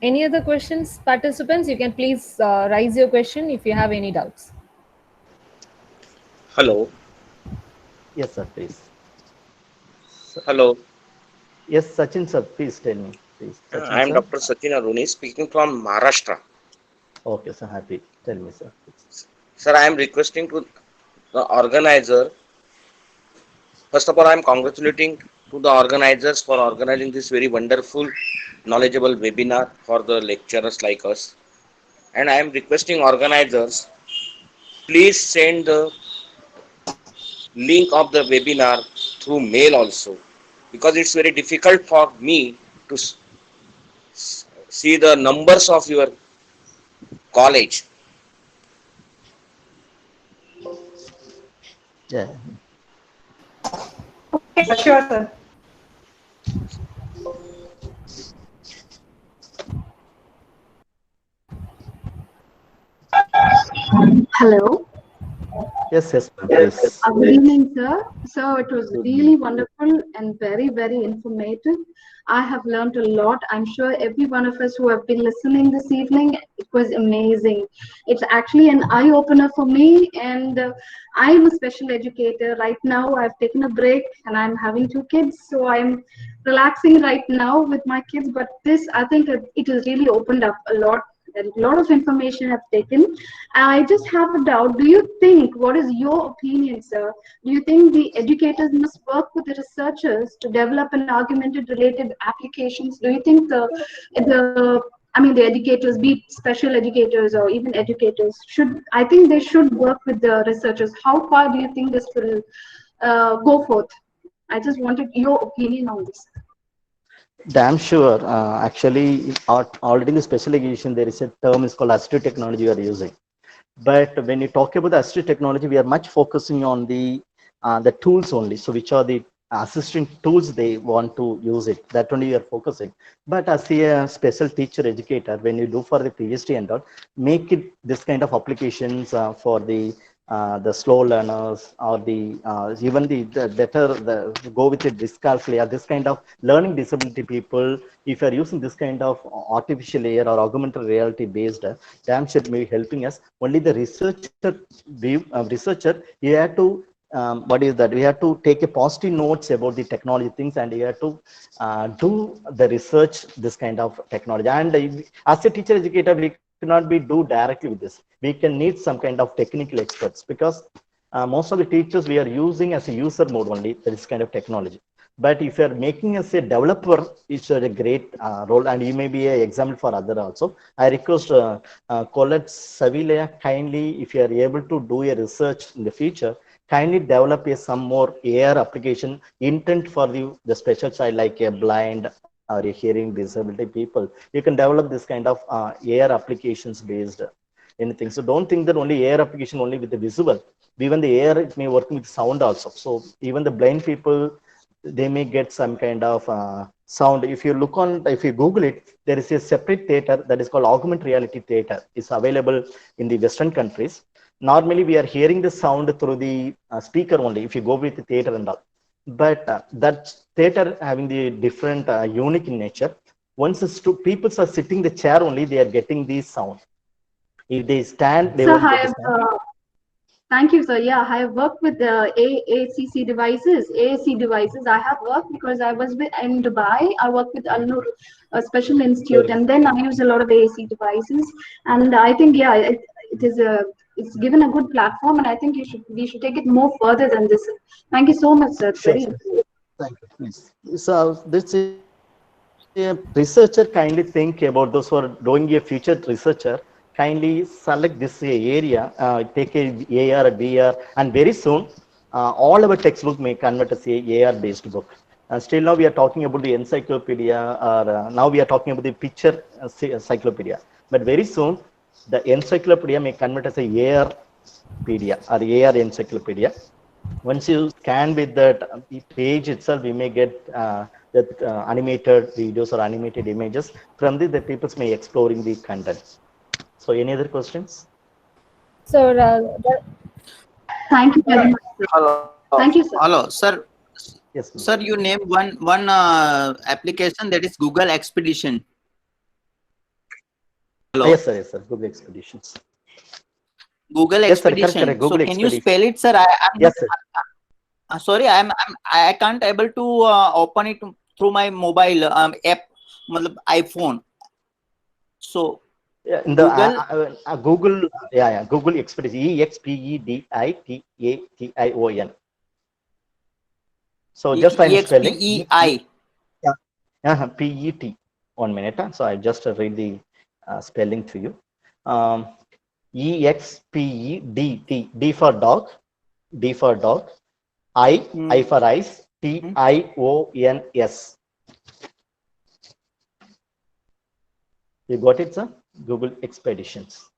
Any other questions, participants? You can please raise your question if you have any doubts. Hello. Yes, sir, please. Hello. Yes, Sachin, sir, please tell me. Please, I Sachin, am sir. Dr. Sachin Aruni speaking from Maharashtra. Okay, sir, happy. Tell me, sir. Sir, I am requesting to the organizer. First of all, I am congratulating to the organizers for organizing this very wonderful, knowledgeable webinar for the lecturers like us. And I am requesting organizers, please send the link of the webinar through mail also, because it's very difficult for me to see the numbers of your college. Yeah. Sure, sir. Hello. Yes, yes, ma'am, please. Good evening, sir. So it was Good really evening. wonderful and very, very informative. I have learned a lot. I'm sure every one of us who have been listening this evening, it was amazing. It's actually an eye opener for me. And I'm a special educator. Right now, I've taken a break and I'm having 2 kids. So I'm relaxing right now with my kids. But this, I think it has really opened up a lot. A lot of information I've taken. I just have a doubt. Do you think, what is your opinion, sir? Do you think the educators must work with the researchers to develop an augmented related applications? Do you think the educators, be it special educators or even educators, I think they should work with the researchers. How far do you think this will go forth? I just wanted your opinion on this. Damn sure. Actually, already in the special education, there is a term is called assistive technology we are using. But when you talk about the assistive technology, we are much focusing on the tools only. So which are the assisting tools they want to use it. That only we are focusing. But as a special teacher educator, when you do for the PhD and all, make it this kind of applications for the slow learners or even the better go with the dyscalculia, this kind of learning disability people. If you are using this kind of artificial layer or augmented reality based, damn should be helping us. Only the researcher, you have to what is that? We have to take a positive notes about the technology things, and you have to do the research this kind of technology. And as a teacher educator, we cannot be do directly with this. We can need some kind of technical experts, because most of the teachers we are using as a user mode only this kind of technology. But if you are making as a developer, it's a great role, and you may be an example for other also. I request Colette Sevilla, kindly, if you are able to do a research in the future, kindly develop some more AR application intent for the special child, like a blind or a hearing disability people. You can develop this kind of AR applications based anything. So don't think that only AR application only with the visual. Even the AR, it may work with sound also. So even the blind people, they may get some kind of sound. If you look on, if you Google it, there is a separate theater that is called augmented reality theater. It's available in the Western countries. Normally, we are hearing the sound through the speaker only if you go with the theater and all. But that theater having the different unique in nature. Once the people are sitting the chair only, they are getting the sound. If they stand, they So won't I get the have sound. Thank you, sir. Yeah, I have worked with AACC devices, AAC devices. I have worked because I was in Dubai. I worked with Al Noor, a special institute, Very and then I use a lot of AAC devices. And I think, yeah, it's given a good platform, and I think we should take it more further than this. Thank you so much, sir. sure, Very sure. Thank you. Please. So this is a researcher. Kindly think about those who are doing a future researcher. Kindly select this area. Take a AR, VR, and very soon, all our textbook may convert as a AR based book. Still now we are talking about the encyclopedia, or now we are talking about the picture encyclopedia. But very soon, the encyclopedia may convert as a AR pedia or AR encyclopedia. Once you scan with that page itself, we may get that animated videos or animated images. From this, the people may exploring the content. So, any other questions? So, Thank you very much. Sir. Hello. Thank you, sir. Hello, sir. Yes, ma'am. Sir, you name one application, that is Google Expedition. Hello. Yes, sir. Yes, sir. Google Expeditions. Google Yes, sir. Correct, Expedition. correct. So Google can you Expedition. spell it, sir? I'm Yes, sir. sorry, I can't able to open it through my mobile app, iPhone. So Yeah, in the Google- Google, yeah, Google Expedition, EXPEDITATION. So just I'm spelling EXPEI. PET. 1 minute. So I just read the spelling to you. EXPEDT. D for dog. D for dog. I for ice. TIONS. You got it, sir? Google Expeditions.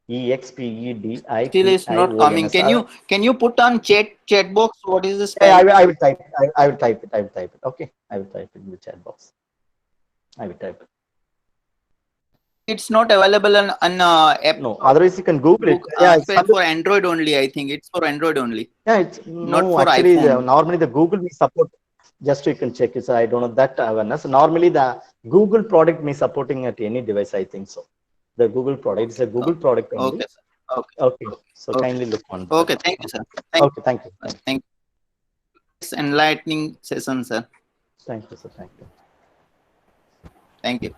EXPEDITIONS. Still is not coming. Can you put on chat box? What is the spell? I will type. I will type it. I will type it. Okay. I will type it in the chat box. I will type it. It's not available on app. No. Otherwise, you can Google it. It's for Android only. I think it's for Android only. Yeah. It's not no. for Actually, iPhone. normally the Google may support. Just so you can check it. So I don't know that awareness. Normally, the Google product may supporting at any device. I think so. The Google product is a Google product only. Okay, sir. Okay. So Okay. kindly look on. Okay, thank you, sir. Thank you. Thank you. It's enlightening session, sir. Thank you, sir. Thank you. Thank you.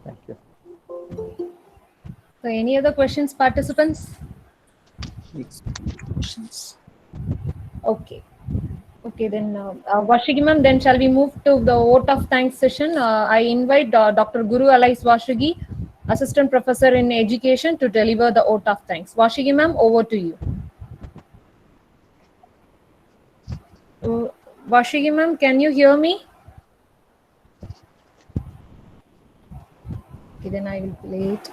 Thank you. so any other questions, participants? Okay. Okay, then Vashigi ma'am, then shall we move to the vote of thanks session? I invite Dr. Guru Alais Vashigi, Assistant Professor in Education, to deliver the vote of thanks. Vashigi ma'am, over to you. Vashigi ma'am, can you hear me? Okay, then I will play it.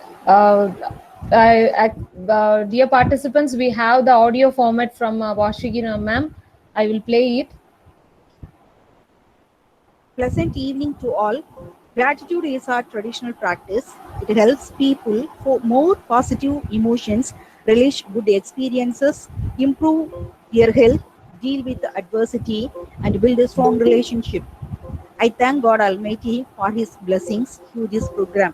Dear participants, we have the audio format from Vashigi ma'am. I will play it. Pleasant evening to all. Gratitude is our traditional practice. It helps people for more positive emotions, relish good experiences, improve their health, deal with adversity, and build a strong relationship. I thank God Almighty for His blessings through this program.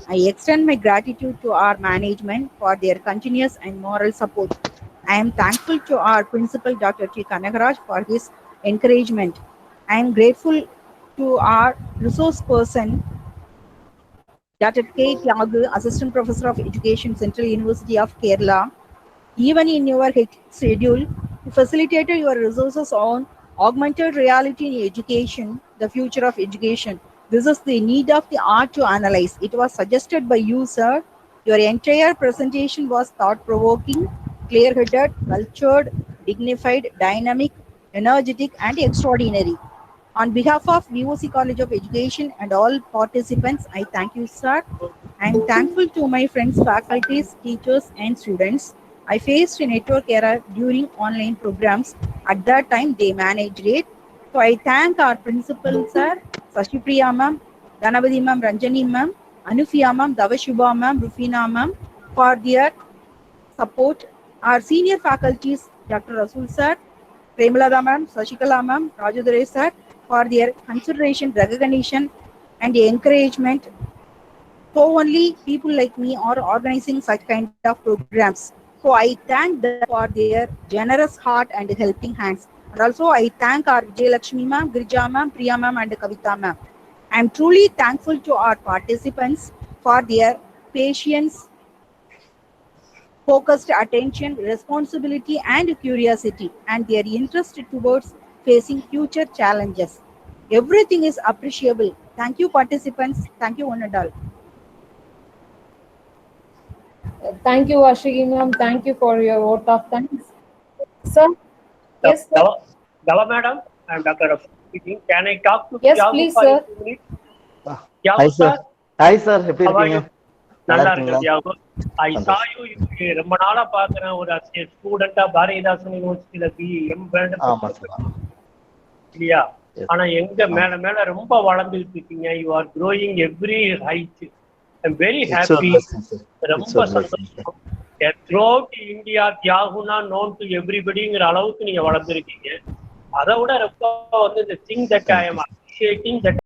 I extend my gratitude to our management for their continuous and moral support. I am thankful to our principal, Dr. T. Kanagaraj, for his encouragement. I am grateful to our resource person, Dr. K. Tyagu, Assistant Professor of Education, Central University of Kerala. Even in your hectic schedule, you facilitated your resources on augmented reality in education, the future of education. This is the need of the art to analyze. It was suggested by you, sir. Your entire presentation was thought-provoking, clear-headed, cultured, dignified, dynamic, energetic, and extraordinary. On behalf of VOC College of Education and all participants, I thank you, sir. I am thankful to my friends, faculties, teachers, and students. I faced a network error during online programs. At that time, they managed it. So I thank our principal, sir, Sashipriya ma'am, Dhanavadi ma'am, Ranjani ma'am, Anufiya ma'am, Davashubha ma'am, Rufina ma'am, for their support. Our senior faculties, Dr. Rasul sir, Premalada ma'am, Sashikala ma'am, Rajadure sir, for their consideration, recognition, and encouragement. So only people like me are organizing such kind of programs. So I thank them for their generous heart and helping hands. And also I thank our Vijay Lakshmi ma'am, Girija ma'am, Priya ma'am, and Kavita ma'am. I am truly thankful to our participants for their patience, focused attention, responsibility, and curiosity, and their interest towards facing future challenges. Everything is appreciable. Thank you, participants. Thank you, one and all. Thank you, Ashiki ma'am. Thank you for your vote of thanks. Sir? Yes, sir. Gala madam, I'm Dr. Rafi speaking. Can I talk to Yes, Thiagu please, for sir. a few minutes? Hi Thiagu sir. sir, Hi sir. எப்படி how are இருக்கீங்க? you? நல்லா இருக்கேன் இருக்கீங்களா? Thiyagu. I saw you ரொம்ப நாளா பாக்குறேன் ஒரு ஸ்டூடெண்டா பாரதிதாசன் யூனிவர்சிட்டியில BM ஆமா சார். இல்லையா? Yes. ஆனா எங்க மேல மேல ரொம்ப வளர்ந்துட்டு இருக்கீங்க. You are growing every height. I'm very It's your happy. blessing, sir. It's ரொம்ப your blessing, sir. சந்தோஷம். Throughout India, தியாகுனா known to everybodyங்கிற அளவுக்கு நீங்க வளர்ந்துருக்கீங்க. அதை விட ரொம்ப வந்து the thing that I am appreciating that